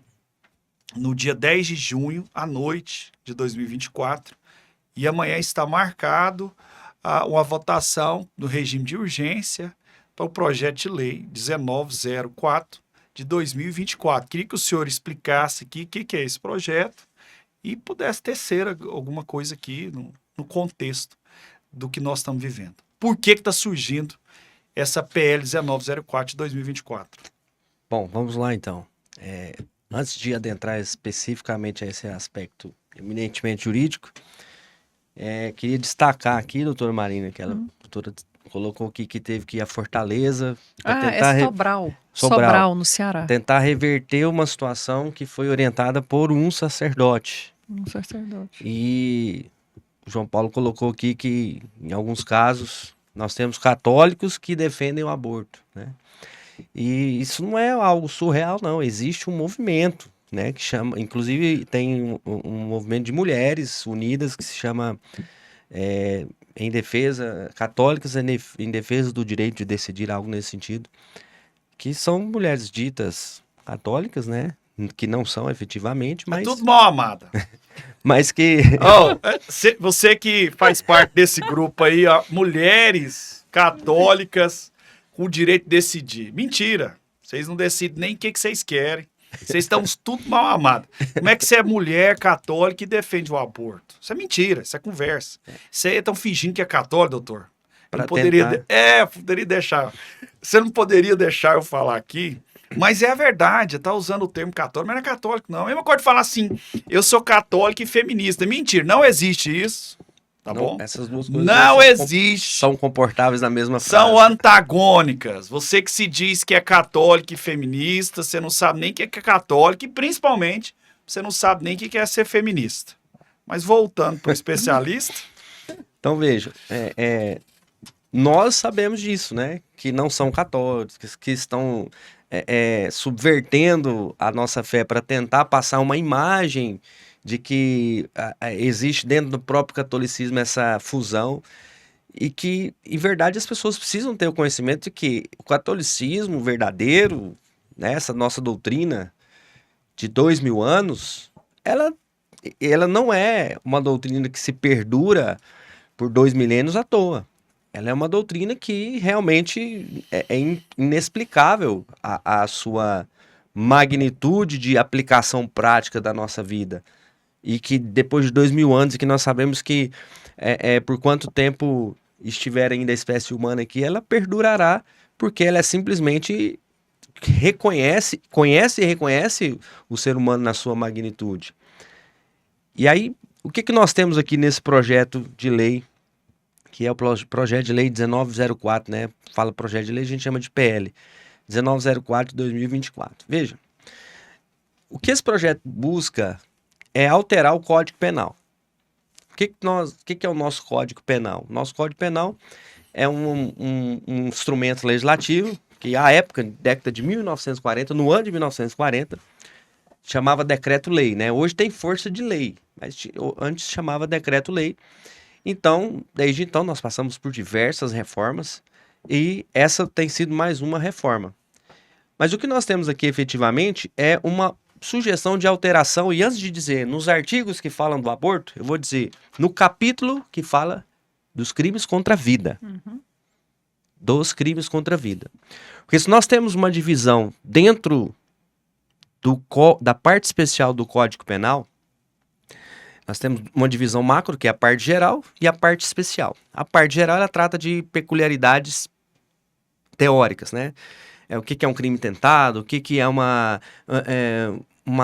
no dia 10 de junho, à noite de 2024, e amanhã está marcado uma votação do regime de urgência para o projeto de lei 1904 de 2024. Queria que o senhor explicasse aqui o que é esse projeto e pudesse tecer alguma coisa aqui no contexto do que nós estamos vivendo. Por que está surgindo essa PL 1904 de 2024? Bom, vamos lá então. Antes de adentrar especificamente a esse aspecto eminentemente jurídico, queria destacar aqui, doutora Marina, que a doutora colocou aqui que teve que ir a Fortaleza para tentar Sobral, no Ceará. Tentar reverter uma situação que foi orientada por um sacerdote. E o João Paulo colocou aqui que, em alguns casos, nós temos católicos que defendem o aborto, né? E isso não é algo surreal, não. Existe um movimento, né, que chama... Inclusive, tem um movimento de mulheres unidas que se chama em defesa... Católicas em defesa do direito de decidir, algo nesse sentido. Que são mulheres ditas católicas, né? Que não são efetivamente, mas... É tudo mal amada. Mas que... Você que faz parte desse grupo aí, ó, mulheres católicas com o direito de decidir. Mentira. Vocês não decidem nem o que vocês querem. Vocês estão tudo mal amados. Como é que você é mulher católica e defende o aborto? Isso é mentira, isso é conversa. Vocês estão fingindo que é católico, doutor? Poderia deixar. Você não poderia deixar eu falar aqui, mas é a verdade. Tá usando o termo católico, mas não é católico, não. É uma coisa de falar assim, eu sou católico e feminista. Mentira, não existe isso. Tá Não, bom? essas duas coisas Não são existe. são comportáveis na mesma São frase. antagônicas. Você que se diz que é católico e feminista, você não sabe nem o que é católico e, principalmente, você não sabe nem o que é ser feminista. Mas voltando para o especialista, Então, veja, nós sabemos disso, né? Que não são católicos, que estão subvertendo a nossa fé para tentar passar uma imagem de que existe dentro do próprio catolicismo essa fusão e que, em verdade, as pessoas precisam ter o conhecimento de que o catolicismo verdadeiro, né, essa nossa doutrina de 2000 anos, ela não é uma doutrina que se perdura por 2 milênios à toa. Ela é uma doutrina que realmente é inexplicável a sua magnitude de aplicação prática da nossa vida. E que depois de 2000 anos, e que nós sabemos que por quanto tempo estiver ainda a espécie humana aqui, ela perdurará, porque ela é simplesmente conhece e reconhece o ser humano na sua magnitude. E aí, o que nós temos aqui nesse projeto de lei, que é o projeto de lei 1904, né? Fala projeto de lei, a gente chama de PL, 1904 de 2024. Veja, o que esse projeto busca é alterar o Código Penal. O que é o nosso Código Penal? O nosso Código Penal é um instrumento legislativo que, à época, década de 1940, no ano de 1940, chamava decreto-lei, né? Hoje tem força de lei, mas antes chamava decreto-lei. Então, desde então, nós passamos por diversas reformas e essa tem sido mais uma reforma. Mas o que nós temos aqui, efetivamente, é uma sugestão de alteração, e antes de dizer nos artigos que falam do aborto, eu vou dizer no capítulo que fala dos crimes contra a vida. Dos crimes contra a vida. Porque se nós temos uma divisão dentro da parte especial do Código Penal, nós temos uma divisão macro, que é a parte geral, e a parte especial. A parte geral, ela trata de peculiaridades teóricas, né? O que é um crime tentado, o que é uma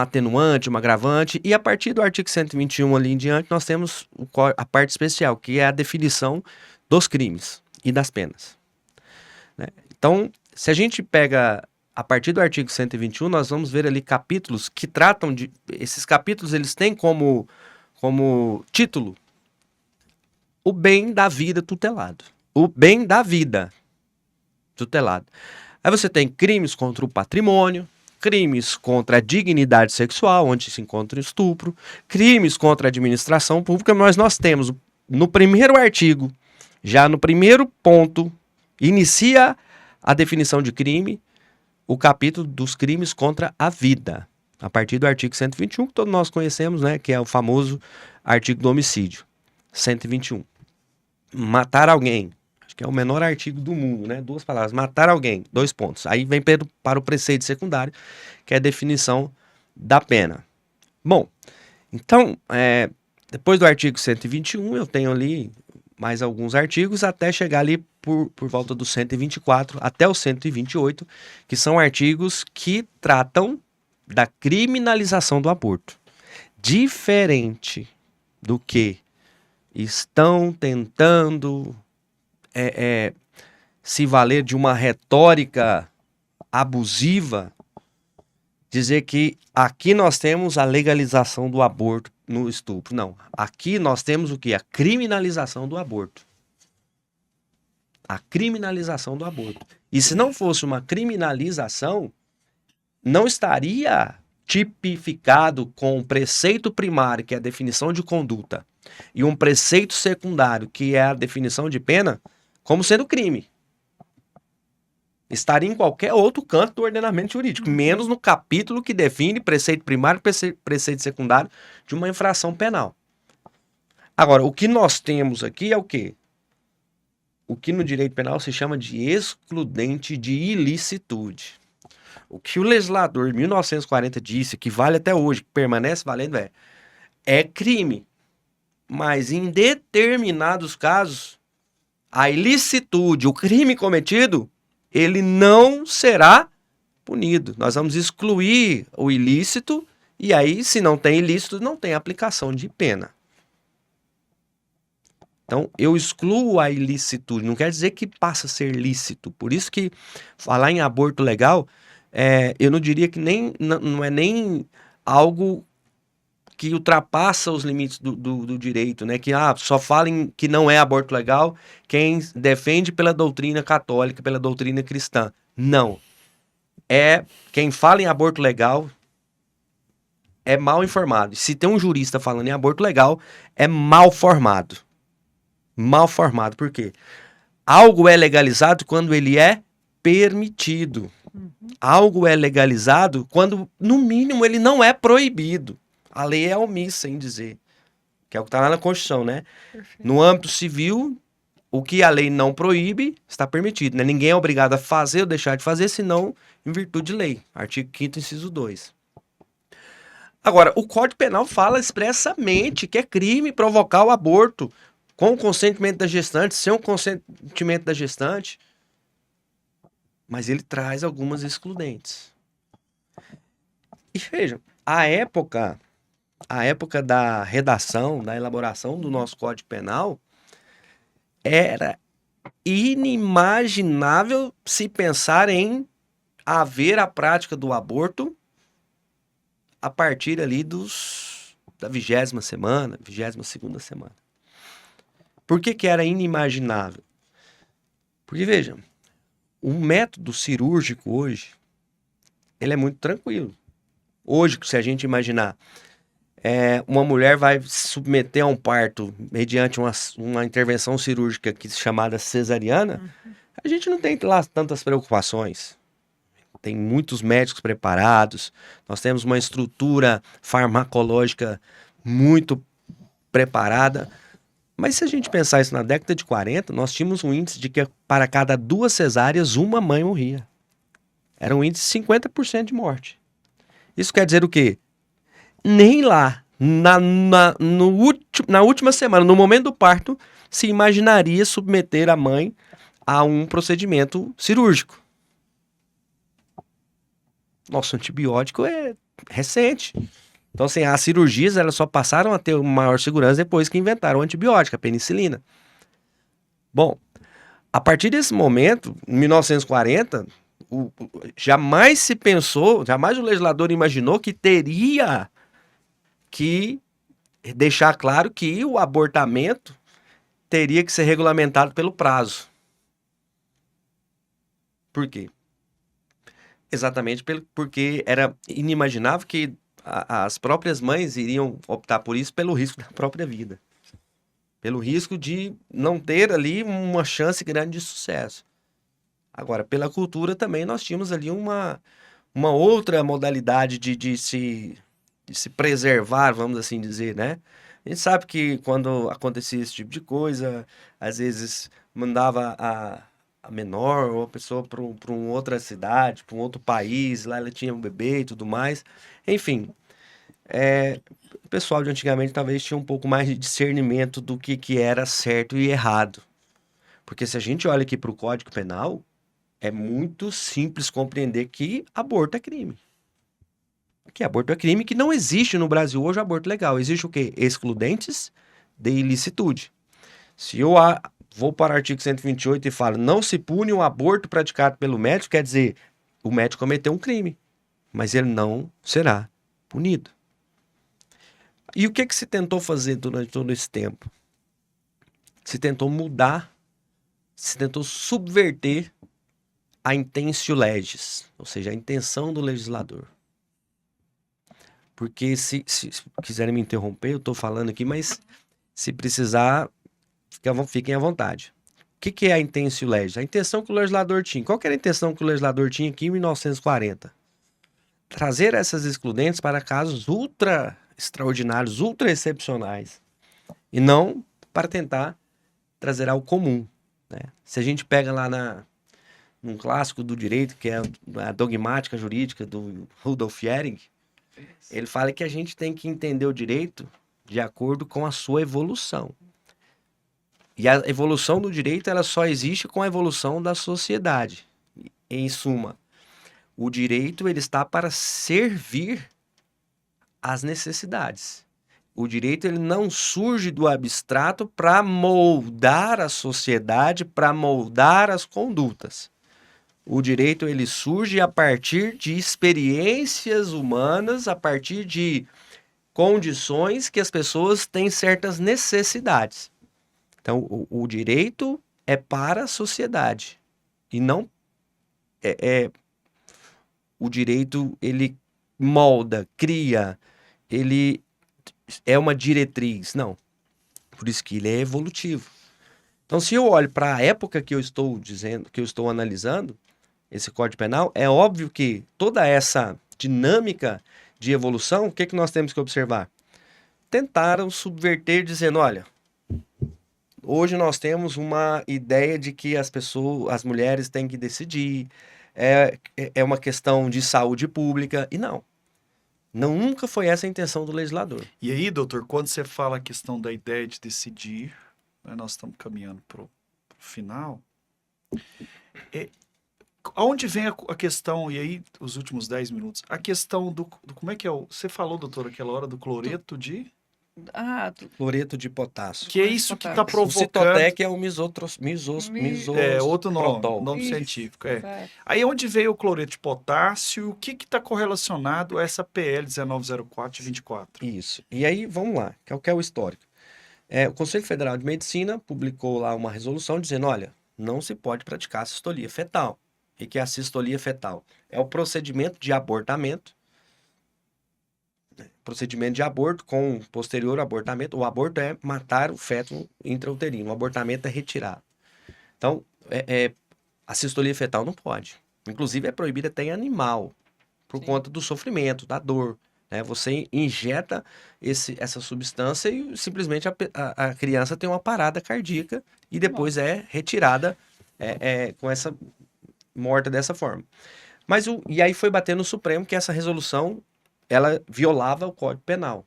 atenuante, uma agravante, e a partir do artigo 121 ali em diante, nós temos a parte especial, que é a definição dos crimes e das penas. Né? Então, se a gente pega a partir do artigo 121, nós vamos ver ali capítulos que tratam de... Esses capítulos, eles têm como título o bem da vida tutelado. O bem da vida tutelado. Aí você tem crimes contra o patrimônio, crimes contra a dignidade sexual, onde se encontra o estupro, crimes contra a administração pública, mas nós temos no primeiro artigo, já no primeiro ponto, inicia a definição de crime, o capítulo dos crimes contra a vida. A partir do artigo 121, que todos nós conhecemos, né, que é o famoso artigo do homicídio. 121. Matar alguém. Acho que é o menor artigo do mundo, né? 2 palavras. Matar alguém. 2 pontos. Aí vem para o preceito secundário, que é a definição da pena. Bom, então, depois do artigo 121, eu tenho ali mais alguns artigos, até chegar ali por volta do 124 até o 128, que são artigos que tratam da criminalização do aborto. Diferente do que estão tentando se valer de uma retórica abusiva, dizer que aqui nós temos a legalização do aborto no estupro. Não, aqui nós temos o quê? A criminalização do aborto. A criminalização do aborto. E se não fosse uma criminalização, não estaria tipificado com um preceito primário, que é a definição de conduta, e um preceito secundário, que é a definição de pena, como sendo crime. Estaria em qualquer outro canto do ordenamento jurídico, menos no capítulo que define preceito primário e preceito secundário de uma infração penal. Agora, o que nós temos aqui é o quê? O que no direito penal se chama de excludente de ilicitude. O que o legislador em 1940 disse, que vale até hoje, que permanece valendo, é crime. Mas em determinados casos, a ilicitude, o crime cometido, ele não será punido. Nós vamos excluir o ilícito e aí, se não tem ilícito, não tem aplicação de pena. Então, eu excluo a ilicitude, não quer dizer que passa a ser lícito. Por isso que falar em aborto legal, eu não diria que não é nem algo que ultrapassa os limites do direito, né? Que só falem que não é aborto legal quem defende pela doutrina católica, pela doutrina cristã. Não. Quem fala em aborto legal é mal informado. Se tem um jurista falando em aborto legal, é mal formado. Mal formado. Por quê? Algo é legalizado quando ele é permitido. Algo é legalizado quando, no mínimo, ele não é proibido. A lei é omissa em dizer. Que é o que está lá na Constituição, né? Perfeito. No âmbito civil, o que a lei não proíbe está permitido, né? Ninguém é obrigado a fazer ou deixar de fazer, senão em virtude de lei. Artigo 5º, inciso 2. Agora, o Código Penal fala expressamente que é crime provocar o aborto com o consentimento da gestante, sem o consentimento da gestante. Mas ele traz algumas excludentes. E veja, a época da redação, da elaboração do nosso Código Penal, era inimaginável se pensar em haver a prática do aborto a partir ali da 20ª semana, 22ª semana. Por que era inimaginável? Porque, veja, o método cirúrgico hoje, ele é muito tranquilo. Hoje, se a gente imaginar, uma mulher vai se submeter a um parto mediante uma intervenção cirúrgica chamada cesariana, a gente não tem lá tantas preocupações. Tem muitos médicos preparados, nós temos uma estrutura farmacológica muito preparada. Mas se a gente pensar isso na década de 40, nós tínhamos um índice de que para cada 2 cesáreas, uma mãe morria. Era um índice de 50% de morte. Isso quer dizer o quê? Nem lá, na última semana, no momento do parto, se imaginaria submeter a mãe a um procedimento cirúrgico. Nosso antibiótico é recente. Então, assim, as cirurgias elas só passaram a ter uma maior segurança depois que inventaram o antibiótico, a penicilina. Bom, a partir desse momento, em 1940, jamais se pensou, jamais o legislador imaginou que teria que deixar claro que o abortamento teria que ser regulamentado pelo prazo. Por quê? Exatamente porque era inimaginável que as próprias mães iriam optar por isso pelo risco da própria vida. Pelo risco de não ter ali uma chance grande de sucesso. Agora, pela cultura também nós tínhamos ali uma outra modalidade de se preservar, vamos assim dizer, né? A gente sabe que quando acontecia esse tipo de coisa, às vezes mandava a menor ou a pessoa para uma outra cidade, para um outro país, lá ela tinha um bebê e tudo mais. Enfim, o pessoal de antigamente talvez tinha um pouco mais de discernimento do que era certo e errado. Porque se a gente olha aqui para o Código Penal, é muito simples compreender que aborto é crime. Que aborto é crime, que não existe no Brasil hoje aborto legal. Existe o quê? Excludentes de ilicitude. Se eu vou para o artigo 128 e falo não se pune um aborto praticado pelo médico, quer dizer, o médico cometeu um crime, mas ele não será punido. E o que se tentou fazer durante todo esse tempo? Se tentou mudar, se tentou subverter a intentio legis, ou seja, a intenção do legislador. Porque se quiserem me interromper, eu estou falando aqui, mas se precisar, fiquem à vontade. O que é a intentio legis? A intenção que o legislador tinha. Qual que era a intenção que o legislador tinha aqui em 1940? Trazer essas excludentes para casos ultra extraordinários, ultra excepcionais. E não para tentar trazer algo comum. Né? Se a gente pega lá num clássico do direito, que é a dogmática jurídica do Rudolf Hering, ele fala que a gente tem que entender o direito de acordo com a sua evolução. E a evolução do direito ela só existe com a evolução da sociedade. Em suma, o direito ele está para servir às necessidades. O direito ele não surge do abstrato para moldar a sociedade, para moldar as condutas. O direito ele surge a partir de experiências humanas, a partir de condições que as pessoas têm certas necessidades. Então, o direito é para a sociedade e não o direito ele molda, cria, ele é uma diretriz. Não. Por isso que ele é evolutivo. Então, se eu olho para a época que eu estou dizendo, que eu estou analisando, esse Código Penal, é óbvio que toda essa dinâmica de evolução, o que, que nós temos que observar? Tentaram subverter dizendo, olha, hoje nós temos uma ideia de que as mulheres têm que decidir, é uma questão de saúde pública, e não. Nunca foi essa a intenção do legislador. E aí, doutor, quando você fala a questão da ideia de decidir, né, nós estamos caminhando para o final, aonde vem a questão, e aí, os últimos 10 minutos, a questão do como é que é você falou, doutor, aquela hora do cloreto de... Cloreto de potássio. Que é isso que está O provocando... Citotec é o outro nome Isso, científico. exato. Aí onde veio o cloreto de potássio, o que está correlacionado a essa PL 1904 de 24? Isso. E aí, vamos lá, que é o histórico. O Conselho Federal de Medicina publicou lá uma resolução dizendo, olha, não se pode praticar cistolia fetal. O que é a cistolia fetal? É o procedimento de abortamento, com posterior abortamento. O aborto é matar o feto intrauterino, o abortamento é retirado. Então, a cistolia fetal não pode. Inclusive é proibida até em animal, por conta do sofrimento, da dor. Né? Você injeta essa substância e simplesmente a criança tem uma parada cardíaca e depois é retirada com essa morta dessa forma. E aí foi bater no Supremo que essa resolução ela violava o Código Penal.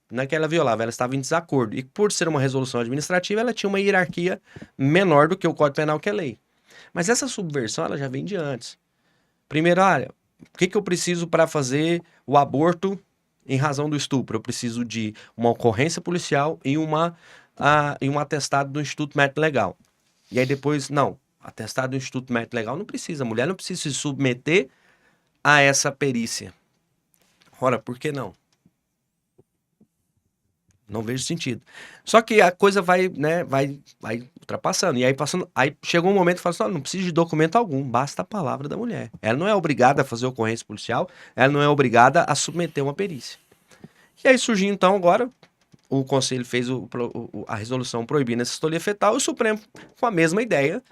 Não é que ela violava, ela estava em desacordo. E por ser uma resolução administrativa, ela tinha uma hierarquia menor do que o Código Penal, que é lei. Mas essa subversão, ela já vem de antes. Primeiro, olha, o que eu preciso para fazer o aborto em razão do estupro? Eu preciso de uma ocorrência policial e um atestado do Instituto Médico Legal. E aí depois, não, atestado do Instituto Médico Legal não precisa. A mulher não precisa se submeter a essa perícia. Ora, por que não? Não vejo sentido. Só que a coisa vai ultrapassando. E aí chegou um momento que fala assim, não precisa de documento algum, basta a palavra da mulher. Ela não é obrigada a fazer ocorrência policial, ela não é obrigada a submeter uma perícia. E aí surgiu então agora, o Conselho fez a resolução proibindo a cistolia fetal, e o Supremo, com a mesma ideia,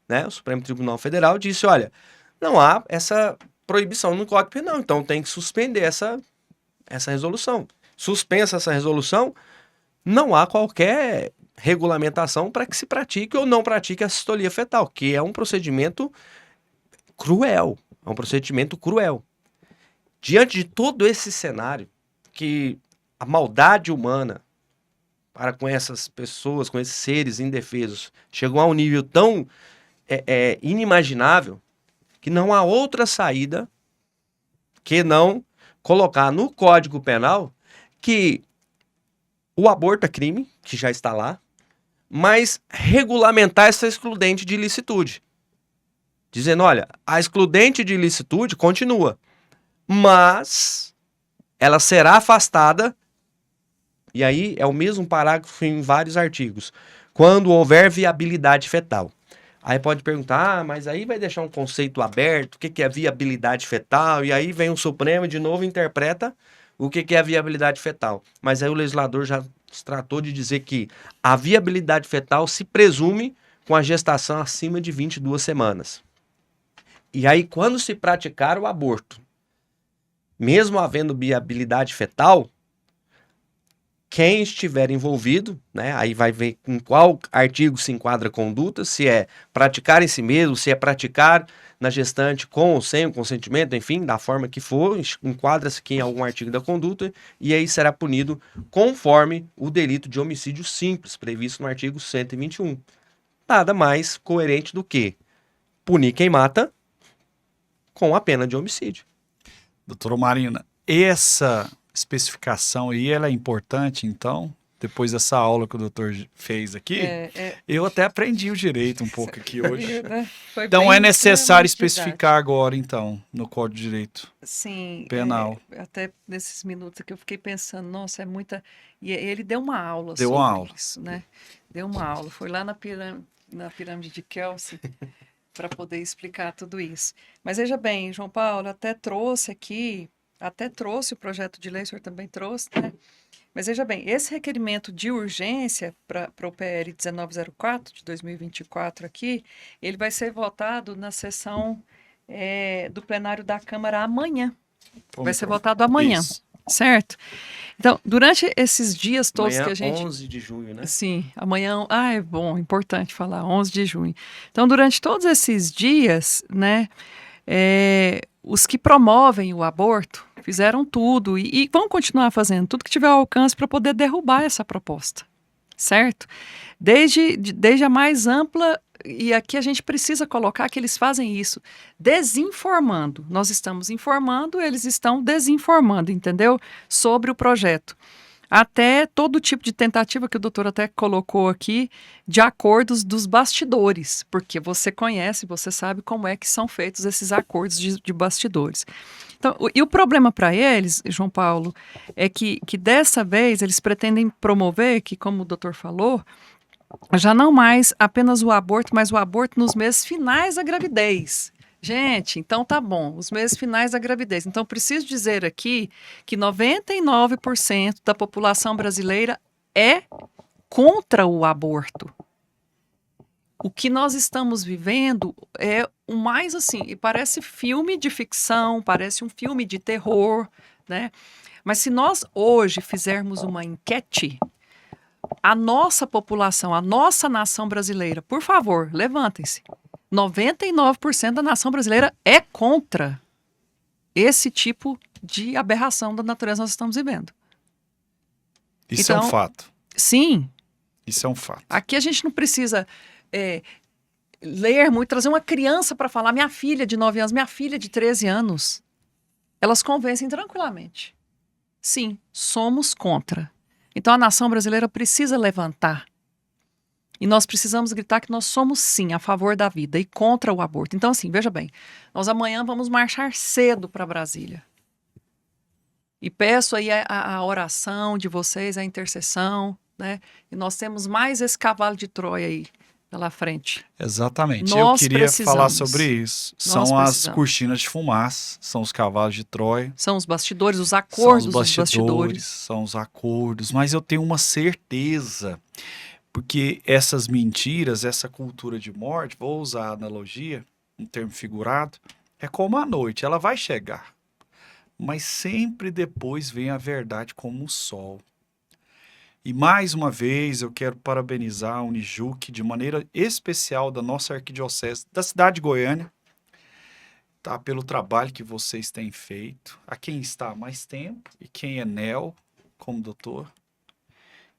né, o Supremo Tribunal Federal disse, olha, não há essa proibição no Código Penal, então tem que suspender essa resolução. Suspensa essa resolução, não há qualquer regulamentação para que se pratique ou não pratique a cistolia fetal, que é um procedimento cruel. É um procedimento cruel. Diante de todo esse cenário, que a maldade humana para com essas pessoas, com esses seres indefesos, chegou a um nível tão inimaginável, que não há outra saída que não colocar no Código Penal que o aborto é crime, que já está lá, mas regulamentar essa excludente de ilicitude. Dizendo, olha, a excludente de ilicitude continua, mas ela será afastada, e aí é o mesmo parágrafo em vários artigos, quando houver viabilidade fetal. Aí pode perguntar, mas aí vai deixar um conceito aberto, o que é viabilidade fetal? E aí vem o Supremo e de novo interpreta o que é viabilidade fetal. Mas aí o legislador já se tratou de dizer que a viabilidade fetal se presume com a gestação acima de 22 semanas. E aí quando se praticar o aborto, mesmo havendo viabilidade fetal, quem estiver envolvido, né, aí vai ver em qual artigo se enquadra a conduta, se é praticar em si mesmo, se é praticar na gestante com ou sem o consentimento, enfim, da forma que for, enquadra-se aqui em algum artigo da conduta, e aí será punido conforme o delito de homicídio simples, previsto no artigo 121. Nada mais coerente do que punir quem mata com a pena de homicídio. Doutora Marina, essa especificação aí, ela é importante, então, depois dessa aula que o doutor fez aqui, eu até aprendi o direito um pouco aqui hoje. Foi Então, bem é necessário extremamente especificar agora, então, no Código de Direito Sim, Penal. até nesses minutos que eu fiquei pensando, nossa, é muita. E ele deu uma aula Deu sobre uma aula. isso, né? Deu uma aula. Foi lá na pirâmide de Kelsey para poder explicar tudo isso. Mas veja bem, João Paulo, até trouxe o projeto de lei, o senhor também trouxe, né? Mas veja bem, esse requerimento de urgência para o PL 1904 de 2024 aqui, ele vai ser votado na sessão do plenário da Câmara amanhã. Vai ser votado amanhã, Isso. certo? Então, durante esses dias todos Amanhã, que a gente... 11 de junho, né? Sim, amanhã... Ah, é bom, importante falar, 11 de junho. Então, durante todos esses dias, né, os que promovem o aborto fizeram tudo e vão continuar fazendo tudo que tiver ao alcance para poder derrubar essa proposta, certo? Desde a mais ampla, e aqui a gente precisa colocar que eles fazem isso desinformando. Nós estamos informando, eles estão desinformando, entendeu? Sobre o projeto. Até todo tipo de tentativa que o doutor até colocou aqui, de acordos dos bastidores, porque você conhece, você sabe como é que são feitos esses acordos de bastidores. Então, e o problema para eles, João Paulo, é que dessa vez eles pretendem promover, que como o doutor falou, já não mais apenas o aborto, mas o aborto nos meses finais da gravidez. Gente, então tá bom, os meses finais da gravidez. Então, preciso dizer aqui que 99% da população brasileira é contra o aborto. O que nós estamos vivendo é o mais assim, e parece filme de ficção, parece um filme de terror, né? Mas se nós hoje fizermos uma enquete, a nossa população, a nossa nação brasileira, por favor, levantem-se. 99% da nação brasileira é contra esse tipo de aberração da natureza que nós estamos vivendo. Isso é um Então, fato. Sim, Isso é um fato. aqui a gente não precisa ler muito, trazer uma criança para falar, minha filha de 9 anos, minha filha de 13 anos. Elas convencem tranquilamente. Sim, somos contra. Então a nação brasileira precisa levantar. E nós precisamos gritar que nós somos, sim, a favor da vida e contra o aborto. Então, assim, veja bem, nós amanhã vamos marchar cedo para Brasília. E peço aí a oração de vocês, a intercessão, né? E nós temos mais esse cavalo de Troia aí pela frente. Exatamente. Nós Eu queria falar precisamos. sobre isso. Nós São as precisamos. cortinas de fumaça, são os cavalos de Troia. São os bastidores, os São acordos os dos bastidores. são os acordos, mas eu tenho uma certeza, porque essas mentiras, essa cultura de morte, vou usar a analogia, um termo figurado, é como a noite, ela vai chegar, mas sempre depois vem a verdade como o sol. E mais uma vez eu quero parabenizar a Unijuc de maneira especial da nossa arquidiocese, da cidade de Goiânia, tá, pelo trabalho que vocês têm feito, a quem está há mais tempo e quem é NEL, como doutor.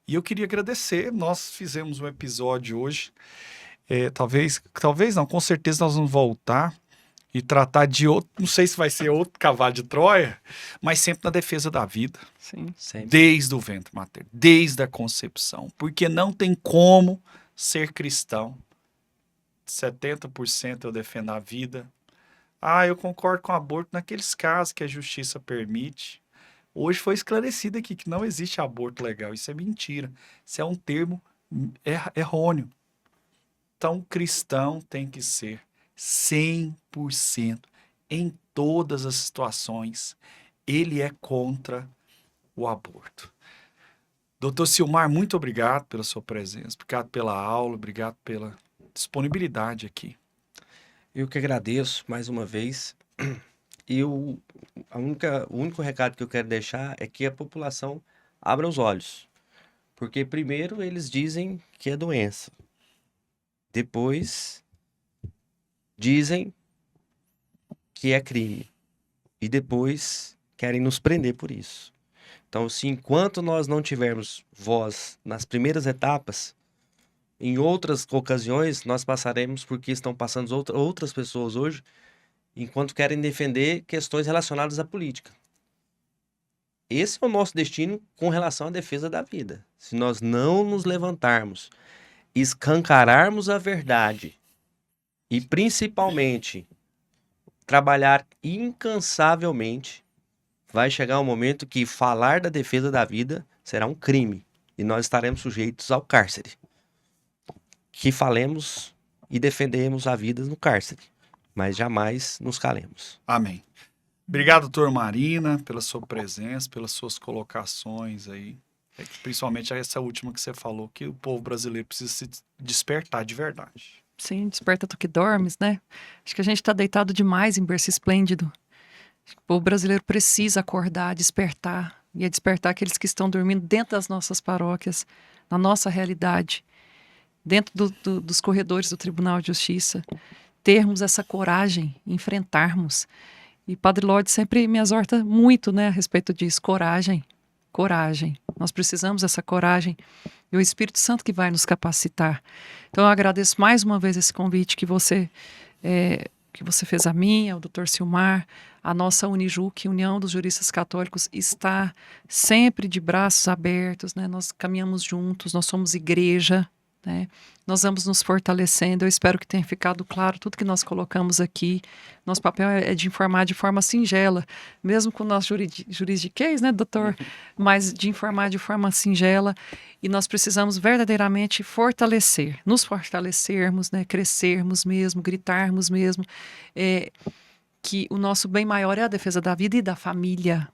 E eu queria agradecer, nós fizemos um episódio hoje, talvez não, com certeza nós vamos voltar e tratar de outro, não sei se vai ser outro cavalo de Troia, mas sempre na defesa da vida. Sim. Sempre. Desde o ventre materno, desde a concepção, porque não tem como ser cristão. 70% eu defendo a vida. Eu concordo com o aborto naqueles casos que a justiça permite. Hoje foi esclarecido aqui que não existe aborto legal. Isso é mentira. Isso é um termo errôneo. Então, cristão tem que ser 100% em todas as situações. Ele é contra o aborto. Doutor Silmar, muito obrigado pela sua presença. Obrigado pela aula. Obrigado pela disponibilidade aqui. Eu que agradeço mais uma vez. E o único recado que eu quero deixar é que a população abra os olhos. Porque primeiro eles dizem que é doença. Depois dizem que é crime. E depois querem nos prender por isso. Então, se enquanto nós não tivermos voz nas primeiras etapas, em outras ocasiões nós passaremos porque estão passando outras pessoas hoje, enquanto querem defender questões relacionadas à política. esse é o nosso destino com relação à defesa da vida. Se nós não nos levantarmos, escancararmos a verdade e principalmente trabalhar incansavelmente, vai chegar um momento que falar da defesa da vida será um crime e nós estaremos sujeitos ao cárcere. Que falemos e defendemos a vida no cárcere, mas jamais nos calemos. Amém. Obrigado, doutor Marina, pela sua presença, pelas suas colocações aí. Principalmente essa última que você falou, que o povo brasileiro precisa se despertar de verdade. Sim, desperta tu que dormes, né? Acho que a gente tá deitado demais em berço esplêndido. Acho que o povo brasileiro precisa acordar, despertar. E é despertar aqueles que estão dormindo dentro das nossas paróquias, na nossa realidade, dentro dos corredores do Tribunal de Justiça. Termos essa coragem, enfrentarmos. E Padre Lorde sempre me exorta muito, né, a respeito disso. Coragem, coragem. Nós precisamos dessa coragem. E o Espírito Santo que vai nos capacitar. Então eu agradeço mais uma vez esse convite que você fez a mim, ao Dr. Silmar, a nossa Unijuc, União dos Juristas Católicos, está sempre de braços abertos, né? Nós caminhamos juntos, nós somos igreja, né? Nós vamos nos fortalecendo. Eu espero que tenha ficado claro tudo que nós colocamos aqui. Nosso papel é de informar de forma singela, mesmo com o nosso juridiquês, né, doutor? Mas de informar de forma singela. E nós precisamos verdadeiramente fortalecer, nos fortalecermos, né, crescermos mesmo, gritarmos mesmo, que o nosso bem maior é a defesa da vida e da família.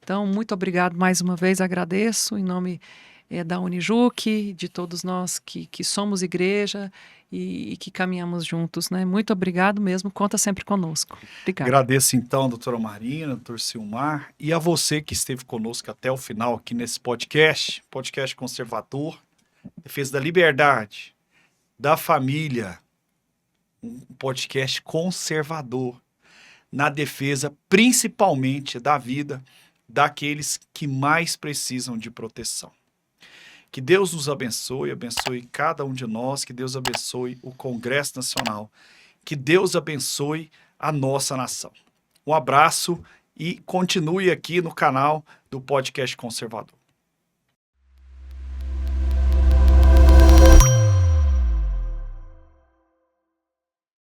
Então, muito obrigado mais uma vez, agradeço em nome da Unijuc, de todos nós que somos igreja e que caminhamos juntos, né? Muito obrigado mesmo, conta sempre conosco. Obrigado. Agradeço então, doutora Marina, doutor Silmar, e a você que esteve conosco até o final aqui nesse podcast conservador, defesa da liberdade, da família, um podcast conservador, na defesa principalmente da vida daqueles que mais precisam de proteção. Que Deus nos abençoe, abençoe cada um de nós, que Deus abençoe o Congresso Nacional, que Deus abençoe a nossa nação. Um abraço e continue aqui no canal do Podcast Conservador.